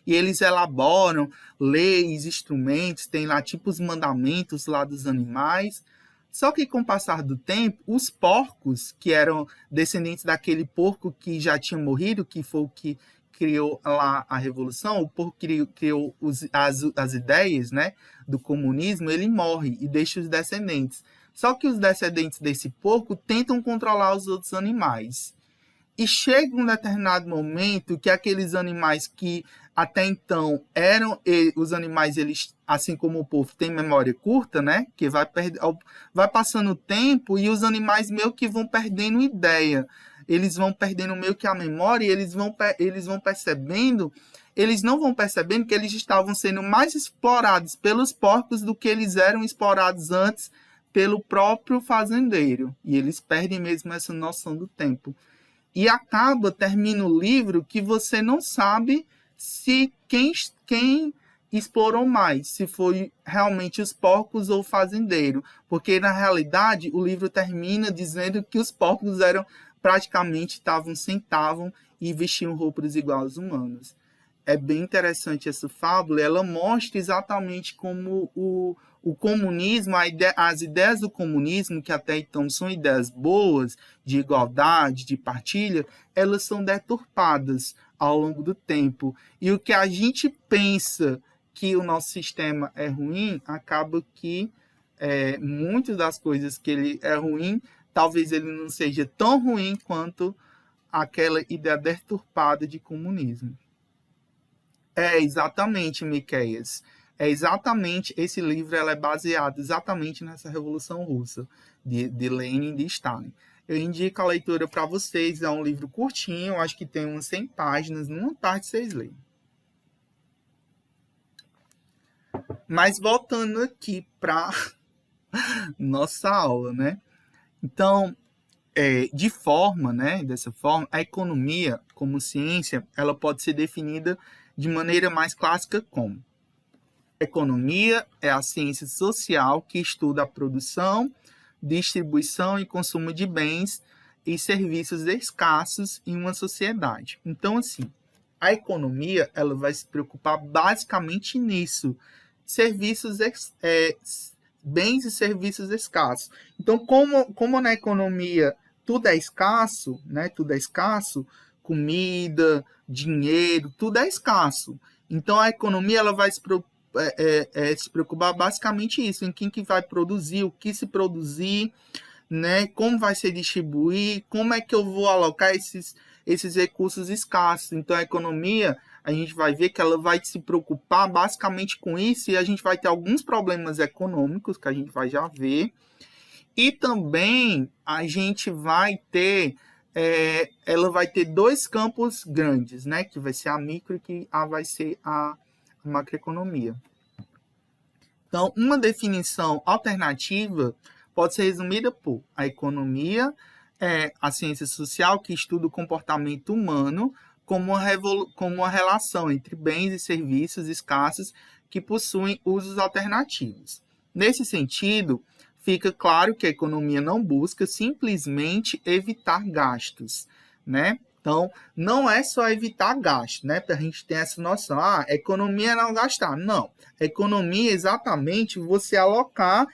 e eles elaboram leis, instrumentos, tem lá tipo os mandamentos lá dos animais. Só que com o passar do tempo, os porcos, que eram descendentes daquele porco que já tinha morrido, que foi o que criou lá a revolução, o porco criou as ideias, né, do comunismo, ele morre e deixa os descendentes. Só que os descendentes desse porco tentam controlar os outros animais. E chega um determinado momento que aqueles animais que até então eram os animais, eles, assim como o povo, têm memória curta, né? Que vai passando o tempo e os animais meio que vão perdendo ideia. Eles vão perdendo meio que a memória e eles vão percebendo, eles não vão percebendo que eles estavam sendo mais explorados pelos porcos do que eles eram explorados antes pelo próprio fazendeiro. E eles perdem mesmo essa noção do tempo. E termina o livro que você não sabe se quem explorou mais, se foi realmente os porcos ou o fazendeiro. Porque, na realidade, o livro termina dizendo que os porcos sentavam e vestiam roupas iguais aos humanos. É bem interessante essa fábula, ela mostra exatamente como o comunismo, as ideias do comunismo, que até então são ideias boas, de igualdade, de partilha, elas são deturpadas ao longo do tempo. E o que a gente pensa que o nosso sistema é ruim, acaba que muitas das coisas que ele é ruim, talvez ele não seja tão ruim quanto aquela ideia deturpada de comunismo. Exatamente, Miqueias. Exatamente, esse livro ela é baseado exatamente nessa Revolução Russa, de Lenin e de Stalin. Eu indico a leitura para vocês, é um livro curtinho, acho que tem umas 100 páginas, numa tarde vocês leem. Mas voltando aqui para nossa aula, né? Então, dessa forma, a economia como ciência, ela pode ser definida de maneira mais clássica como: economia é a ciência social que estuda a produção, distribuição e consumo de bens e serviços escassos em uma sociedade. Então, assim, a economia ela vai se preocupar basicamente nisso, bens e serviços escassos. Então, como na economia tudo é escasso, né? Tudo é escasso, comida, dinheiro, tudo é escasso. Então, a economia ela vai se preocupar basicamente isso, em quem que vai produzir, o que se produzir, né? Como vai se distribuir, como é que eu vou alocar esses recursos escassos. Então, a economia, a gente vai ver que ela vai se preocupar basicamente com isso e a gente vai ter alguns problemas econômicos que a gente vai já ver. E também a gente vai ter ela vai ter dois campos grandes, né? Que vai ser a micro e que vai ser a macroeconomia. Então, uma definição alternativa pode ser resumida por: a economia é a ciência social que estuda o comportamento humano como uma relação entre bens e serviços escassos que possuem usos alternativos. Nesse sentido, fica claro que a economia não busca simplesmente evitar gastos, né? Então, não é só evitar gastos, né? Para a gente ter essa noção, economia é não gastar. Não, economia é exatamente você alocar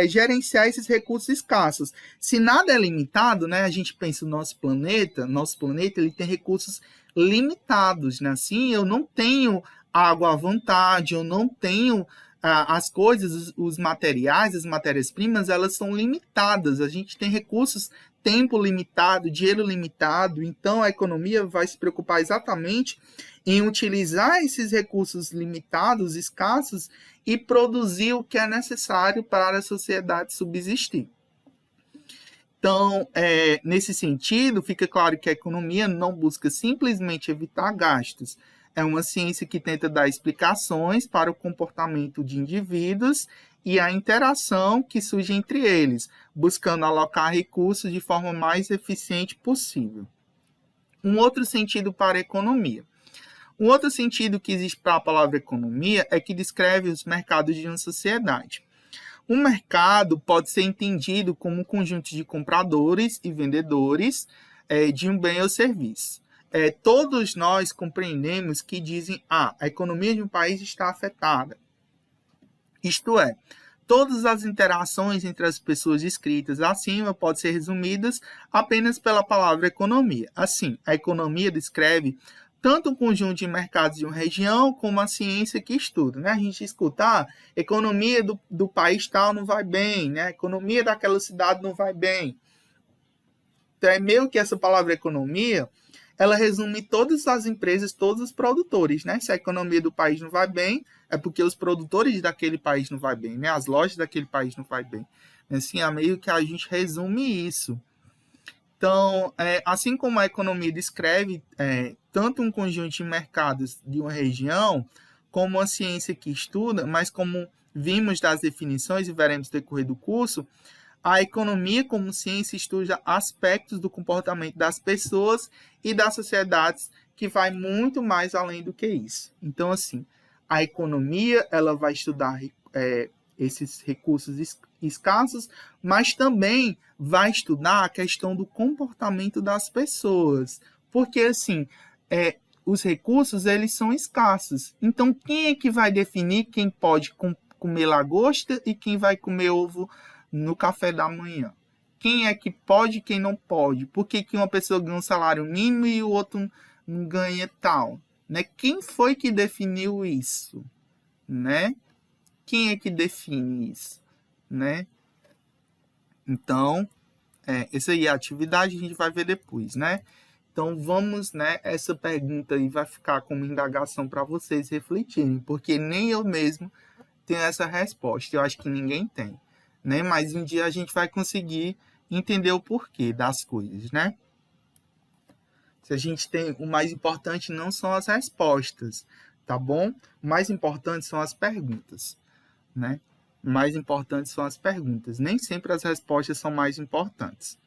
gerenciar esses recursos escassos. Se nada é limitado, né, a gente pensa no nosso planeta ele tem recursos limitados, né? Assim, eu não tenho água à vontade, eu não tenho as coisas, os materiais, as matérias-primas, elas são limitadas. A gente tem recursos, tempo limitado, dinheiro limitado, então a economia vai se preocupar exatamente em utilizar esses recursos limitados, escassos, e produzir o que é necessário para a sociedade subsistir. Então, nesse sentido, fica claro que a economia não busca simplesmente evitar gastos. É uma ciência que tenta dar explicações para o comportamento de indivíduos e a interação que surge entre eles, buscando alocar recursos de forma mais eficiente possível. Um outro sentido para a economia. Um outro sentido que existe para a palavra economia é que descreve os mercados de uma sociedade. Um mercado pode ser entendido como um conjunto de compradores e vendedores de um bem ou serviço. Todos nós compreendemos que dizem a economia de um país está afetada. Isto é, todas as interações entre as pessoas descritas acima podem ser resumidas apenas pela palavra economia. Assim, a economia descreve tanto o conjunto de mercados de uma região como a ciência que estuda. Né? A gente escuta, economia do país tal não vai bem, né? A economia daquela cidade não vai bem. Então, é meio que essa palavra economia, ela resume todas as empresas, todos os produtores, né? Se a economia do país não vai bem, é porque os produtores daquele país não vai bem, né? As lojas daquele país não vai bem. Assim, é meio que a gente resume isso. Então, assim como a economia descreve tanto um conjunto de mercados de uma região, como a ciência que estuda, mas como vimos das definições e veremos no decorrer do curso, a economia como ciência estuda aspectos do comportamento das pessoas e das sociedades que vai muito mais além do que isso. Então, assim, a economia ela vai estudar esses recursos escassos, mas também vai estudar a questão do comportamento das pessoas. Porque, assim, os recursos eles são escassos. Então, quem é que vai definir quem pode comer lagosta e quem vai comer ovo no café da manhã? Quem é que pode e quem não pode? Por que uma pessoa ganha um salário mínimo e o outro não ganha tal? Né? Quem foi que definiu isso? Né? Quem é que define isso? Né? Então, essa aí é a atividade, a gente vai ver depois, né? Então, vamos, né? Essa pergunta aí vai ficar como indagação para vocês refletirem, porque nem eu mesmo tenho essa resposta, eu acho que ninguém tem. Né? Mas um dia a gente vai conseguir entender o porquê das coisas, né? Se a gente tem, o mais importante não são as respostas, tá bom? O mais importante são as perguntas, né? O mais importante são as perguntas. Nem sempre as respostas são mais importantes.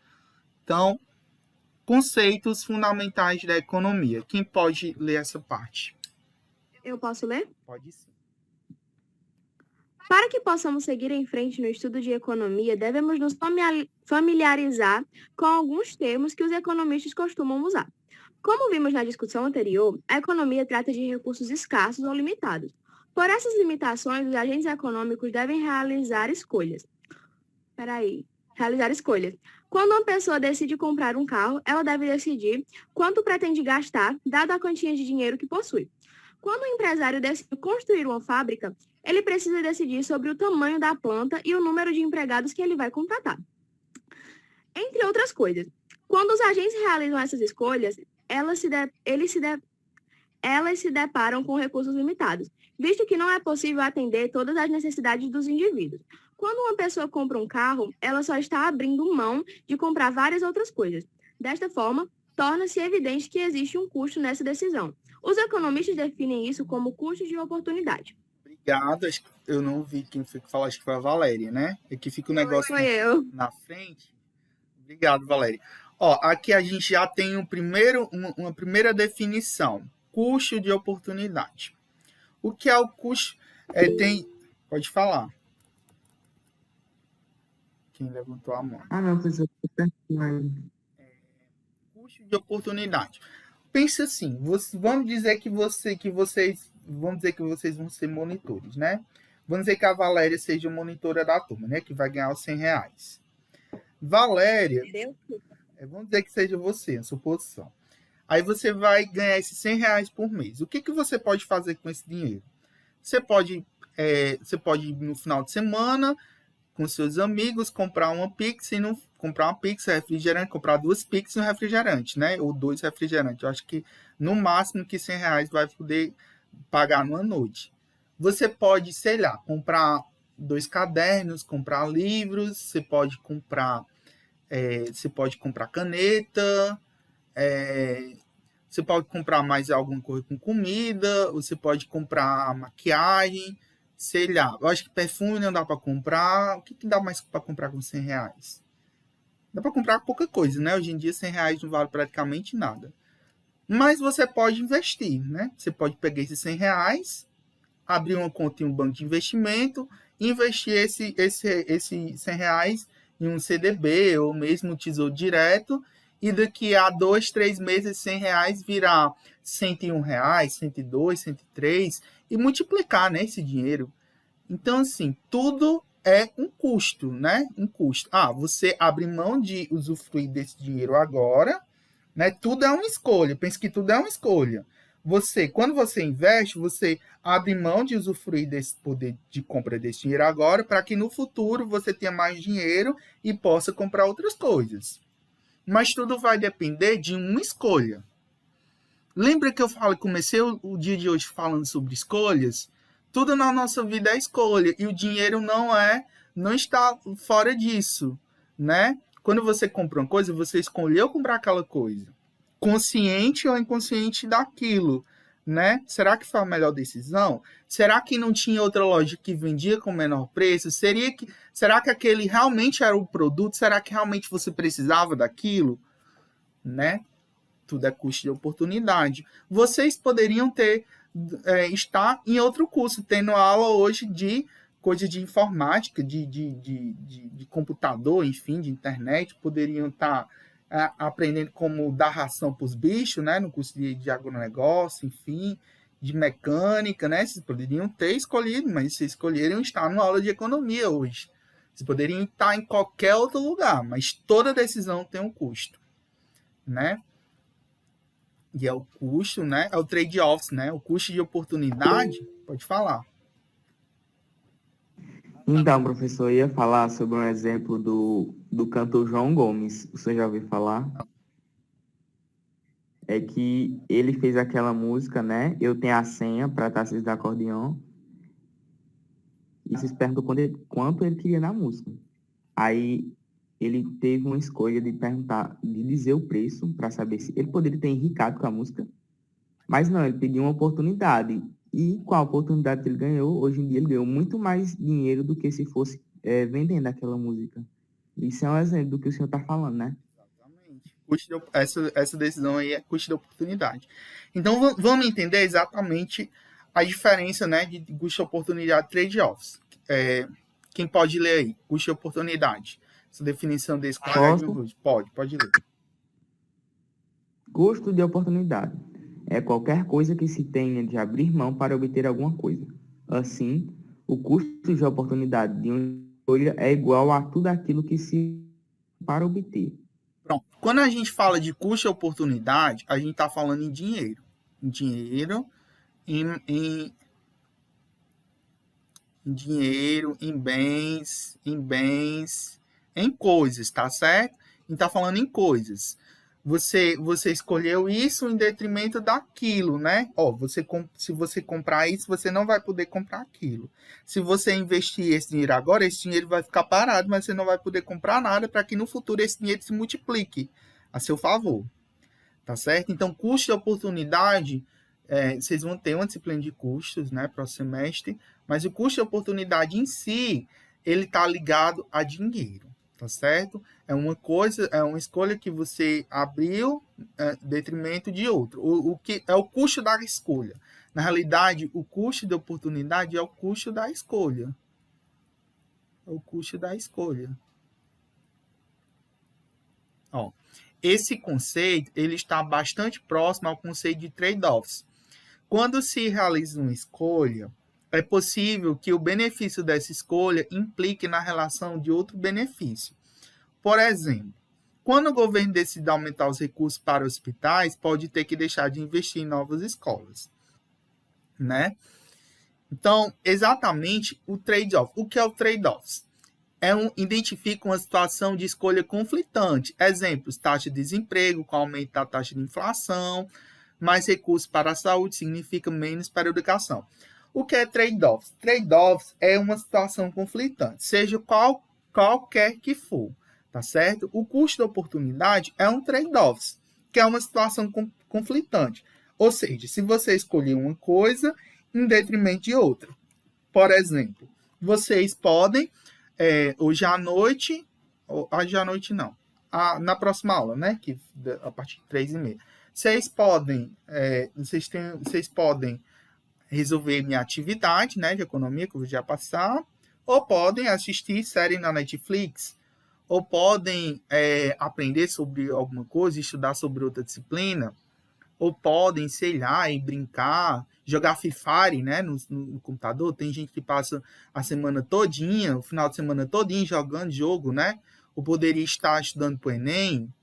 Então, conceitos fundamentais da economia. Quem pode ler essa parte? Eu posso ler? Pode sim. Para que possamos seguir em frente no estudo de economia, devemos nos familiarizar com alguns termos que os economistas costumam usar. Como vimos na discussão anterior, a economia trata de recursos escassos ou limitados. Por essas limitações, os agentes econômicos devem realizar escolhas. Quando uma pessoa decide comprar um carro, ela deve decidir quanto pretende gastar, dada a quantia de dinheiro que possui. Quando o empresário decide construir uma fábrica, ele precisa decidir sobre o tamanho da planta e o número de empregados que ele vai contratar. Entre outras coisas, quando os agentes realizam essas escolhas, elas se deparam com recursos limitados, visto que não é possível atender todas as necessidades dos indivíduos. Quando uma pessoa compra um carro, ela só está abrindo mão de comprar várias outras coisas. Desta forma, torna-se evidente que existe um custo nessa decisão. Os economistas definem isso como custo de oportunidade. Obrigado. Eu não vi quem foi que falou, acho que foi a Valéria, né? Aqui fica o negócio na frente. Obrigado, Valéria. Ó, aqui a gente já tem uma primeira definição. Custo de oportunidade. O que é o custo? Pode falar. Quem levantou a mão? Não, professor. Custo de oportunidade. Pensa assim, vamos dizer que vocês vão ser monitores, né? Vamos dizer que a Valéria seja monitora da turma, né? Que vai ganhar os R$ 100. Valéria, vamos dizer que seja você, a suposição. Aí você vai ganhar esses R$ 100 por mês. O que você pode fazer com esse dinheiro? Você pode no final de semana, com seus amigos, comprar uma Pix e não comprar uma Pix, refrigerante, comprar 2 Pix e um refrigerante, né? Ou 2 refrigerantes. Eu acho que no máximo que R$ 100 vai poder pagar numa noite. Você pode, sei lá, comprar 2 cadernos, comprar livros, você pode comprar caneta, você pode comprar mais alguma coisa com comida, você pode comprar maquiagem, sei lá. Eu acho que perfume não dá para comprar. O que dá mais para comprar com R$ 100? Dá para comprar pouca coisa, né? Hoje em dia R$ 100 não vale praticamente nada. Mas você pode investir, né? Você pode pegar esses R$ 100, abrir uma conta em um banco de investimento, investir esses R$ 100 em um CDB ou mesmo Tesouro Direto, e daqui a 2, 3 meses, R$ 100 virar R$ 101, 102, 103, e multiplicar, né, esse dinheiro. Então, assim, tudo é um custo, né? Um custo. Você abre mão de usufruir desse dinheiro agora, né? Tudo é uma escolha. Pensa que tudo é uma escolha. Quando você investe, você abre mão de usufruir desse poder de compra desse dinheiro agora, para que no futuro você tenha mais dinheiro e possa comprar outras coisas. Mas tudo vai depender de uma escolha. Lembra que eu comecei o dia de hoje falando sobre escolhas? Tudo na nossa vida é escolha, e o dinheiro não está fora disso, né? Quando você compra uma coisa, você escolheu comprar aquela coisa, consciente ou inconsciente daquilo, né? Será que foi a melhor decisão? Será que não tinha outra loja que vendia com menor preço? Será que aquele realmente era o produto? Será que realmente você precisava daquilo? Né? Tudo é custo de oportunidade. Vocês poderiam estar em outro curso, tendo aula hoje de coisa de informática, de computador, enfim, de internet. Poderiam estar aprendendo como dar ração para os bichos, né? No curso de agronegócio, enfim, de mecânica, né? Vocês poderiam ter escolhido, mas vocês escolheram estar numa aula de economia hoje. Vocês poderiam estar em qualquer outro lugar, mas toda decisão tem um custo, né? E é o custo, né? É o trade-offs, né? O custo de oportunidade. Pode falar. Então, professor, eu ia falar sobre um exemplo do cantor João Gomes. Você já ouviu falar? É que ele fez aquela música, né? Eu tenho a senha para Tarcísio do Acordeão. E vocês perguntam quanto ele queria na música. Aí ele teve uma escolha de perguntar, de dizer o preço para saber se ele poderia ter enricado com a música. Mas não, ele pediu uma oportunidade. E com a oportunidade que ele ganhou, hoje em dia ele ganhou muito mais dinheiro do que se fosse vendendo aquela música. Isso é um exemplo do que o senhor está falando, né? Exatamente. Essa decisão aí é custo de oportunidade. Então, vamos entender exatamente a diferença, né, de custo de oportunidade e trade-offs. Quem pode ler aí? Custo de oportunidade. Essa definição desse pode ler. Custo de oportunidade é qualquer coisa que se tenha de abrir mão para obter alguma coisa. Assim, o custo de oportunidade de uma escolha é igual a tudo aquilo que se para obter. Pronto. Quando a gente fala de custo de oportunidade, a gente está falando em dinheiro. Em dinheiro, em dinheiro, em bens, em coisas, tá certo? A gente está falando em coisas. Você escolheu isso em detrimento daquilo, né? Se você comprar isso, você não vai poder comprar aquilo. Se você investir esse dinheiro agora, esse dinheiro vai ficar parado, mas você não vai poder comprar nada para que no futuro esse dinheiro se multiplique a seu favor. Tá certo? Então, custo de oportunidade, vocês vão ter uma disciplina de custos, né, para o semestre, mas o custo de oportunidade em si, ele está ligado a dinheiro. Tá certo? É uma escolha que você abriu em detrimento de outro. O que é o custo da escolha? Na realidade, o custo de oportunidade é o custo da escolha. É o custo da escolha. Esse conceito ele está bastante próximo ao conceito de trade-offs. Quando se realiza uma escolha, é possível que o benefício dessa escolha implique na relação de outro benefício. Por exemplo, quando o governo decide aumentar os recursos para hospitais, pode ter que deixar de investir em novas escolas, né? Então, exatamente o trade-off. O que é o trade-off? Identifica uma situação de escolha conflitante. Exemplos, taxa de desemprego, com aumento da taxa de inflação, mais recursos para a saúde significa menos para a educação. O que é trade-off? Trade-off é uma situação conflitante, seja qualquer que for, tá certo? O custo da oportunidade é um trade-off, que é uma situação conflitante. Ou seja, se você escolher uma coisa em detrimento de outra. Por exemplo, vocês podem, hoje à noite não, na próxima aula, né, que a partir de 3h30, vocês podem resolver minha atividade, né, de economia, que eu vou já passar, ou podem assistir série na Netflix, ou podem aprender sobre alguma coisa, estudar sobre outra disciplina, ou podem, sei lá, ir brincar, jogar Free Fire, né, no computador. Tem gente que passa a semana todinha, o final de semana todinho jogando jogo, né? Ou poderia estar estudando para o Enem.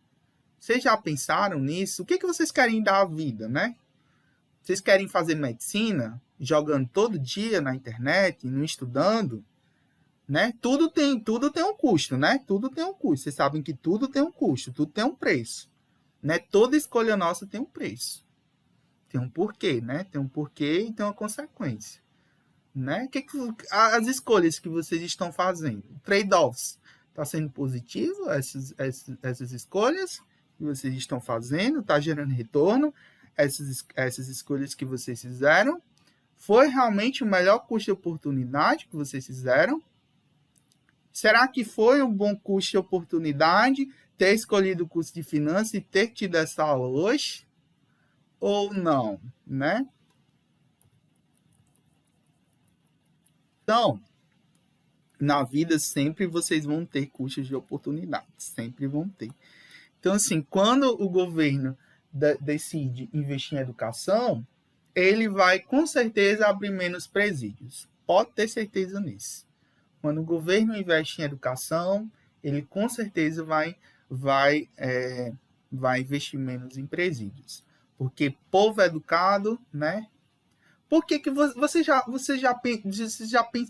Vocês já pensaram nisso? O que vocês querem da vida, né? Vocês querem fazer medicina, jogando todo dia na internet, não estudando, né? Tudo tem um custo, né? Tudo tem um custo. Vocês sabem que tudo tem um custo, tudo tem um preço, né? Toda escolha nossa tem um preço. Tem um porquê, né? Tem um porquê e tem uma consequência, né? As escolhas que vocês estão fazendo, trade-offs, está sendo positivo essas escolhas que vocês estão fazendo? Está gerando retorno? Essas escolhas que vocês fizeram? Foi realmente o melhor custo de oportunidade que vocês fizeram? Será que foi um bom custo de oportunidade ter escolhido o curso de finanças e ter tido essa aula hoje? Ou não, né? Então, na vida sempre vocês vão ter custos de oportunidade, sempre vão ter. Então, assim, quando o governo decide investir em educação, ele vai com certeza abrir menos presídios. Pode ter certeza nisso. Quando o governo investe em educação, ele com certeza vai investir menos em presídios. Porque povo educado, né? Por que vocês já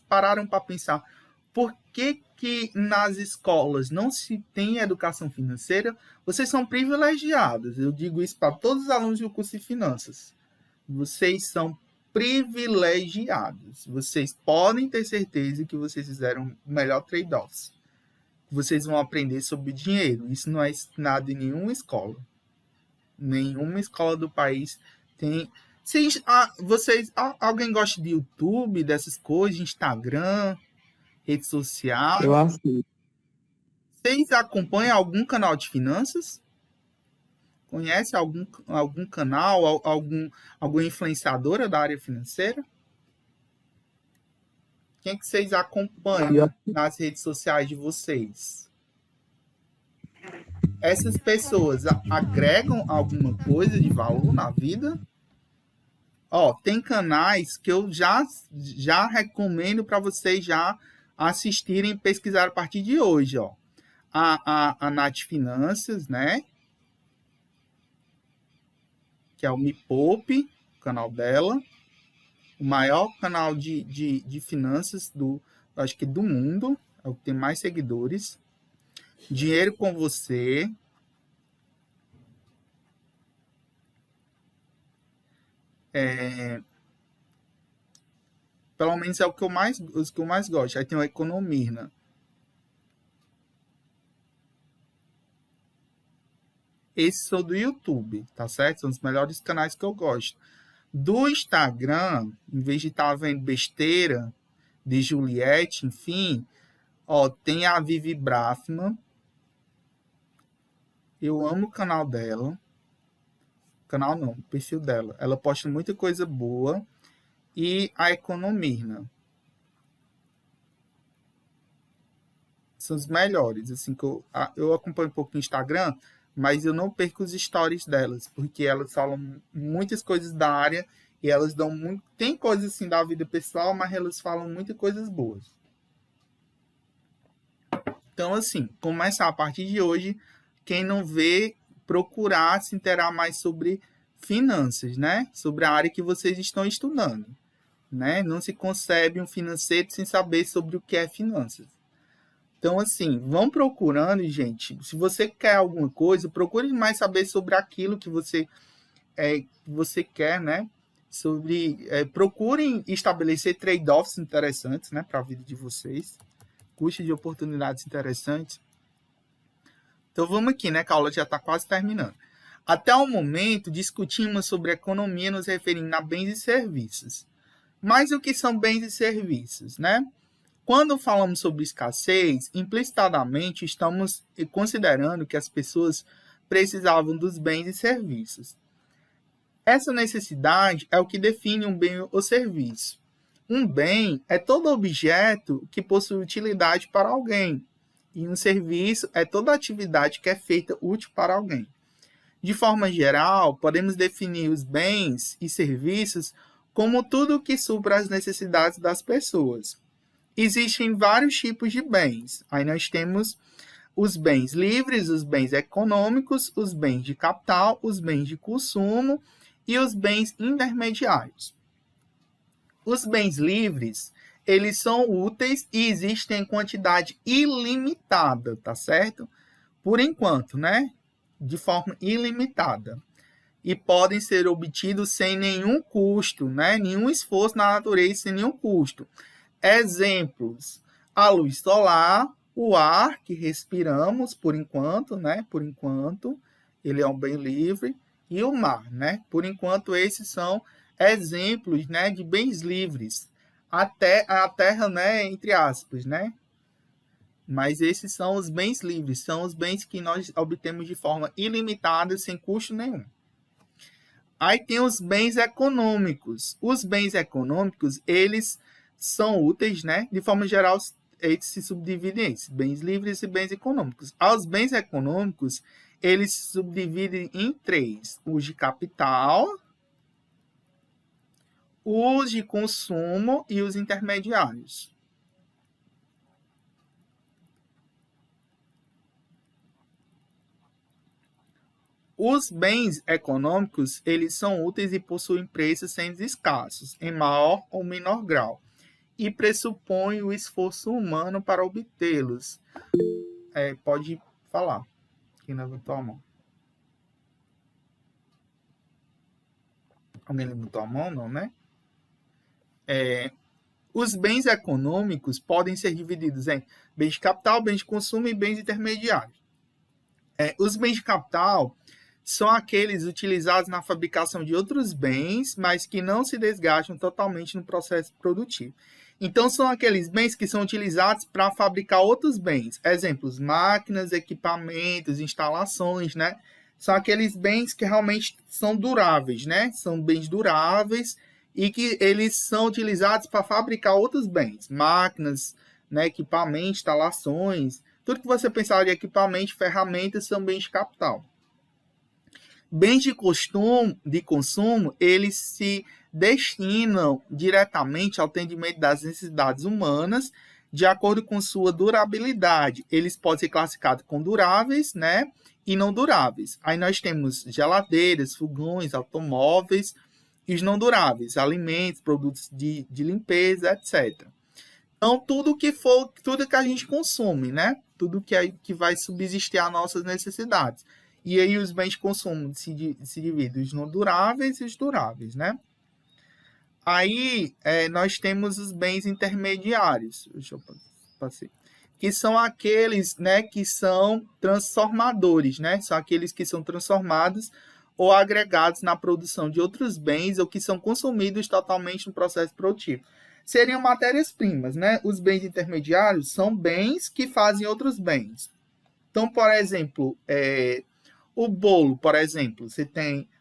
pararam para pensar? Por que nas escolas não se tem educação financeira? Vocês são privilegiados. Eu digo isso para todos os alunos do curso de finanças. Vocês são privilegiados. Vocês podem ter certeza que vocês fizeram o melhor trade-offs. Vocês vão aprender sobre dinheiro. Isso não é ensinado em nenhuma escola. Nenhuma escola do país tem. Alguém gosta de YouTube, dessas coisas, de Instagram, rede social? Eu acho que Vocês acompanham algum canal de finanças? Conhece algum canal, alguma influenciadora da área financeira? Quem é que vocês acompanham nas redes sociais de vocês? Essas pessoas agregam alguma coisa de valor na vida? Tem canais que eu já recomendo para vocês já assistirem e pesquisar a partir de hoje. A Nath Finanças, né? Que é o Me Poupe, o canal dela. O maior canal de finanças acho que do mundo. É o que tem mais seguidores. Dinheiro com Você. Pelo menos é os que eu mais gosto. Aí tem o Economirna. Esses são do YouTube, tá certo? São os melhores canais que eu gosto. Do Instagram, em vez de estar vendo besteira de Juliette, enfim, tem a Vivi Braffman. Eu amo o canal dela. Canal não, o perfil dela. Ela posta muita coisa boa. E a Economirna. São os melhores. Assim, que eu acompanho um pouco no Instagram, mas eu não perco os stories delas, porque elas falam muitas coisas da área E elas dão muito... Tem coisas assim da vida pessoal, mas elas falam muitas coisas boas. Então, assim, começar a partir de hoje, quem não vê, procurar se inteirar mais sobre finanças, né? Sobre a área que vocês estão estudando, né? Não se concebe um financeiro sem saber sobre o que é finanças. Então, assim, vão procurando, gente. Se você quer alguma coisa, procure mais saber sobre aquilo que você quer, né? Procurem estabelecer trade-offs interessantes, né, para a vida de vocês. Custo de oportunidades interessantes. Então, vamos aqui, né, que a aula já está quase terminando. Até o momento, discutimos sobre economia nos referindo a bens e serviços. Mas o que são bens e serviços, né? Quando falamos sobre escassez, implicitamente estamos considerando que as pessoas precisavam dos bens e serviços. Essa necessidade é o que define um bem ou serviço. Um bem é todo objeto que possui utilidade para alguém, e um serviço é toda atividade que é feita útil para alguém. De forma geral, podemos definir os bens e serviços como tudo que supra as necessidades das pessoas. Existem vários tipos de bens. Aí nós temos os bens livres, os bens econômicos, os bens de capital, os bens de consumo e os bens intermediários. Os bens livres, eles são úteis e existem em quantidade ilimitada, tá certo? Por enquanto, né? De forma ilimitada. E podem ser obtidos sem nenhum custo, né? Nenhum esforço na natureza, sem nenhum custo. Exemplos: a luz solar, o ar que respiramos por enquanto, né? Por enquanto, ele é um bem livre. E o mar, né? Por enquanto, esses são exemplos, né, de bens livres. Até a terra, né, entre aspas, né? Mas esses são os bens livres, são os bens que nós obtemos de forma ilimitada, sem custo nenhum. Aí tem os bens econômicos. Os bens econômicos, eles são úteis, né? De forma geral, eles se subdividem em bens livres e bens econômicos. Os bens econômicos, eles se subdividem em três: os de capital, os de consumo e os intermediários. Os bens econômicos, eles são úteis e possuem preços sempre escassos, em maior ou menor grau, e pressupõem o esforço humano para obtê-los. Pode falar. Quem levantou a mão? Alguém levantou a mão? Não, né? Os bens econômicos podem ser divididos em bens de capital, bens de consumo e bens intermediários. Os bens de capital são aqueles utilizados na fabricação de outros bens, mas que não se desgastam totalmente no processo produtivo. Então, são aqueles bens que são utilizados para fabricar outros bens. Exemplos: máquinas, equipamentos, instalações, né? São aqueles bens que realmente são duráveis, né? São bens duráveis e que eles são utilizados para fabricar outros bens. Máquinas, né? Equipamentos, instalações. Tudo que você pensar de equipamento, ferramentas, são bens de capital. Bens de consumo, eles se destinam diretamente ao atendimento das necessidades humanas de acordo com sua durabilidade. Eles podem ser classificados como duráveis, né, e não duráveis. Aí nós temos geladeiras, fogões, automóveis, e os não duráveis, alimentos, produtos de limpeza, etc. Então, tudo que a gente consome, né, tudo que vai subsistir às nossas necessidades. E aí os bens de consumo se dividem os não duráveis e os duráveis, né? Aí nós temos os bens intermediários, que são aqueles, né, que são transformadores, né? São aqueles que são transformados ou agregados na produção de outros bens ou que são consumidos totalmente no processo produtivo. Seriam matérias-primas, né? Os bens intermediários são bens que fazem outros bens. Então, por exemplo, o bolo, por exemplo,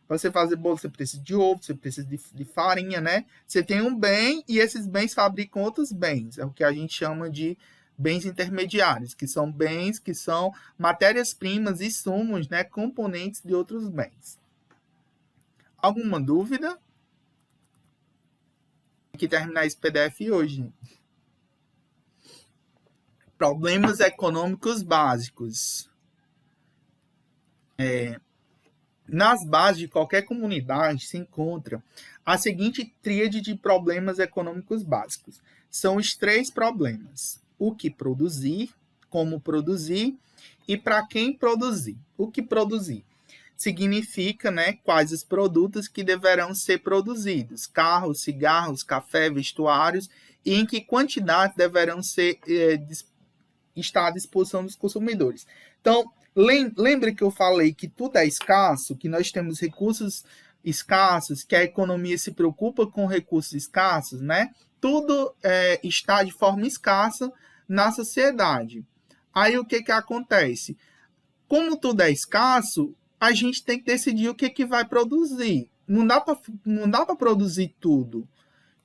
para você fazer bolo, você precisa de ovo, você precisa de farinha, né? Você tem um bem e esses bens fabricam outros bens. É o que a gente chama de bens intermediários, que são bens que são matérias-primas e insumos, né? Componentes de outros bens. Alguma dúvida? que terminar esse PDF hoje. Problemas econômicos básicos. Nas bases de qualquer comunidade se encontra a seguinte tríade de problemas econômicos básicos. São os 3 problemas: o que produzir, como produzir e para quem produzir. O que produzir significa, né, quais os produtos que deverão ser produzidos: carros, cigarros, café, vestuários, e em que quantidade deverão estar à disposição dos consumidores. Então, lembre que eu falei que tudo é escasso, que nós temos recursos escassos, que a economia se preocupa com recursos escassos, né? Tudo está de forma escassa na sociedade. Aí o que acontece? Como tudo é escasso, a gente tem que decidir o que vai produzir. Não dá para produzir tudo.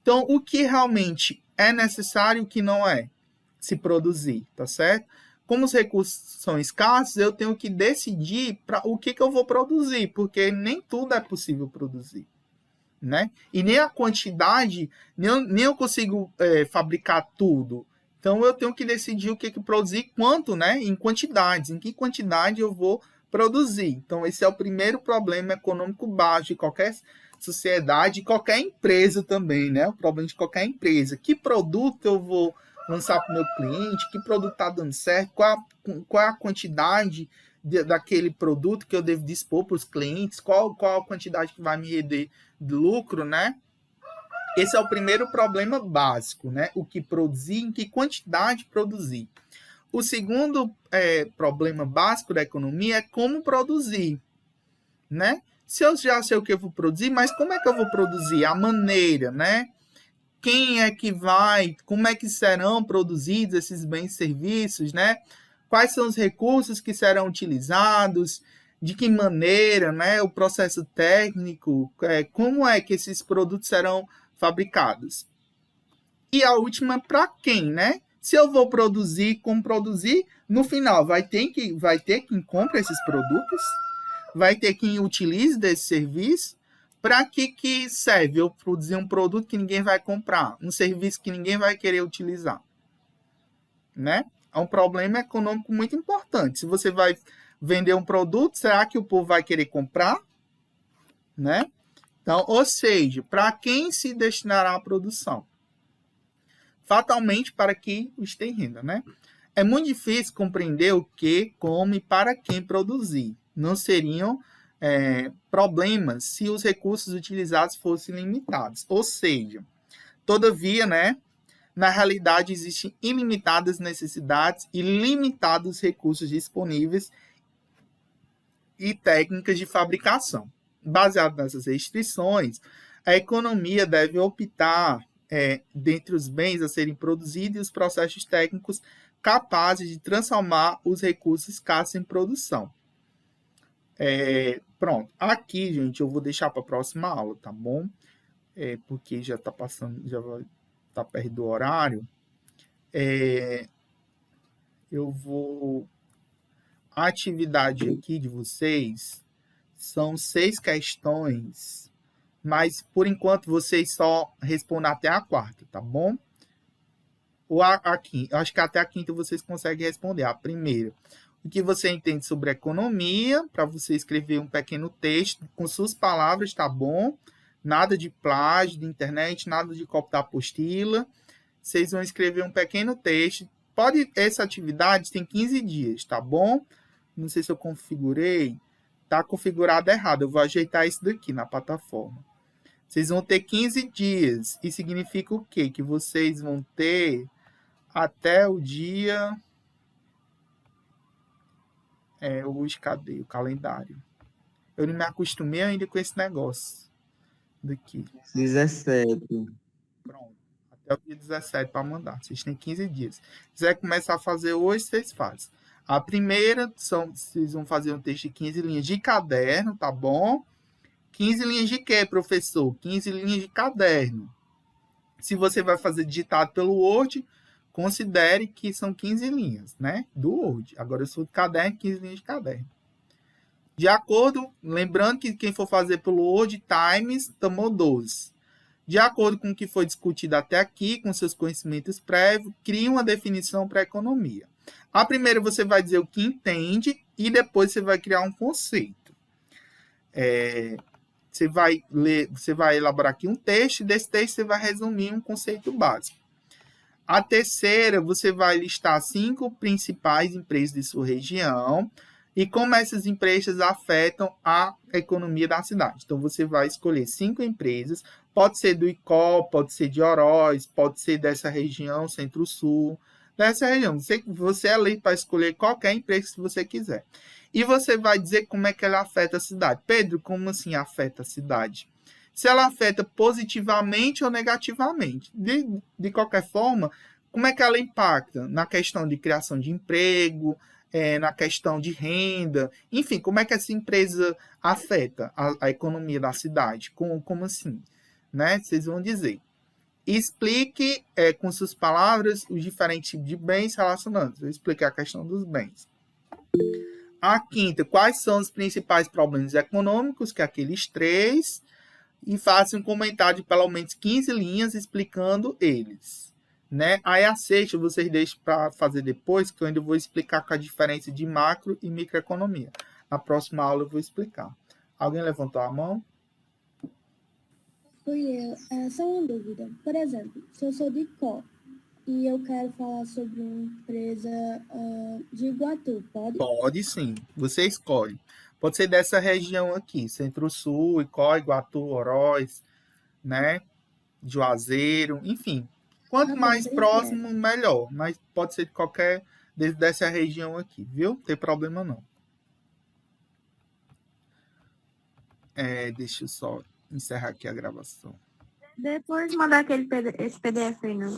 Então, o que realmente é necessário e o que não é se produzir, tá certo? Como os recursos são escassos, eu tenho que decidir para o que eu vou produzir, porque nem tudo é possível produzir, né? E nem a quantidade, nem eu consigo fabricar tudo. Então, eu tenho que decidir o que produzir, quanto, né? Em quantidades, em que quantidade eu vou produzir. Então, esse é o primeiro problema econômico básico de qualquer sociedade, qualquer empresa também, né? O problema de qualquer empresa. Que produto eu vou lançar para o meu cliente? Que produto está dando certo? Qual é a quantidade daquele produto que eu devo dispor para os clientes? Qual a quantidade que vai me render de lucro, né? Esse é o primeiro problema básico, né? O que produzir, em que quantidade produzir. O segundo problema básico da economia é como produzir, né? Se eu já sei o que eu vou produzir, mas como é que eu vou produzir? A maneira, né? Quem é que vai, como é que serão produzidos esses bens e serviços, né? Quais são os recursos que serão utilizados, de que maneira, né? O processo técnico, como é que esses produtos serão fabricados. E a última, para quem, né? Se eu vou produzir, como produzir, no final vai ter quem compra esses produtos, vai ter quem utilize desse serviço. Para que serve eu produzir um produto que ninguém vai comprar, um serviço que ninguém vai querer utilizar, né? É um problema econômico muito importante. Se você vai vender um produto, será que o povo vai querer comprar, né? Então, ou seja, para quem se destinará a produção? Fatalmente para quem os tem renda, né? É muito difícil compreender o que, como e para quem produzir. Não seriam problemas se os recursos utilizados fossem limitados. Ou seja, todavia, né, na realidade existem ilimitadas necessidades e limitados recursos disponíveis e técnicas de fabricação. Baseado nessas restrições, a economia deve optar dentre os bens a serem produzidos e os processos técnicos capazes de transformar os recursos escassos em produção. Pronto. Aqui, gente, eu vou deixar para a próxima aula, tá bom? Porque já está passando, já vai estar perto do horário. Eu vou... A atividade aqui de vocês são 6 questões, mas, por enquanto, vocês só respondem até a 4ª, tá bom? Ou a quinta. Acho que até a 5ª vocês conseguem responder. A primeira. O que você entende sobre economia, para você escrever um pequeno texto com suas palavras, tá bom? Nada de plágio de internet, nada de cópia da apostila. Vocês vão escrever um pequeno texto. Essa atividade tem 15 dias, tá bom? Não sei se eu configurei. Tá configurado errado. Eu vou ajeitar isso daqui na plataforma. Vocês vão ter 15 dias. E significa o quê? Que vocês vão ter até o dia... hoje, cadê o calendário? Eu não me acostumei ainda com esse negócio daqui. 17. Pronto. Até o dia 17 para mandar. Vocês têm 15 dias. Se quiser começar a fazer hoje, vocês fazem. A primeira, vocês vão fazer um texto de 15 linhas de caderno, tá bom? 15 linhas de quê, professor? 15 linhas de caderno. Se você vai fazer digitado pelo Word, considere que são 15 linhas, né? Do Word. Agora eu sou de caderno, 15 linhas de caderno. De acordo, lembrando que quem for fazer pelo Word Times, tomou 12. De acordo com o que foi discutido até aqui, com seus conhecimentos prévios, crie uma definição para a economia. A primeira você vai dizer o que entende e depois você vai criar um conceito. Você vai elaborar aqui um texto e desse texto você vai resumir um conceito básico. A terceira, você vai listar 5 principais empresas de sua região e como essas empresas afetam a economia da cidade. Então, você vai escolher 5 empresas, pode ser do ICO, pode ser de Oroz, pode ser dessa região, Centro-Sul, dessa região. Você é livre para escolher qualquer empresa que você quiser. E você vai dizer como é que ela afeta a cidade. Pedro, como assim afeta a cidade? Se ela afeta positivamente ou negativamente. De qualquer forma, como é que ela impacta na questão de criação de emprego, na questão de renda, enfim, como é que essa empresa afeta a economia da cidade? Como assim? Né? Vocês vão dizer. Explique com suas palavras os diferentes tipos de bens relacionados. Eu expliquei a questão dos bens. A quinta, quais são os principais problemas econômicos, que é aqueles 3, e faça um comentário de pelo menos 15 linhas explicando eles. Né? Aí a sexta vocês deixam para fazer depois, que eu ainda vou explicar com a diferença de macro e microeconomia. Na próxima aula eu vou explicar. Alguém levantou a mão? Fui eu. Só uma dúvida. Por exemplo, se eu sou de Có e eu quero falar sobre uma empresa de Iguatu, pode? Pode sim, você escolhe. Pode ser dessa região aqui, Centro-Sul, Icó, Iguatu, Oroz, né? Juazeiro, enfim. Quanto mais próximo, melhor. Mas pode ser de qualquer dessa região aqui, viu? Não tem problema não. Deixa eu só encerrar aqui a gravação. Depois mandar esse PDF aí, não.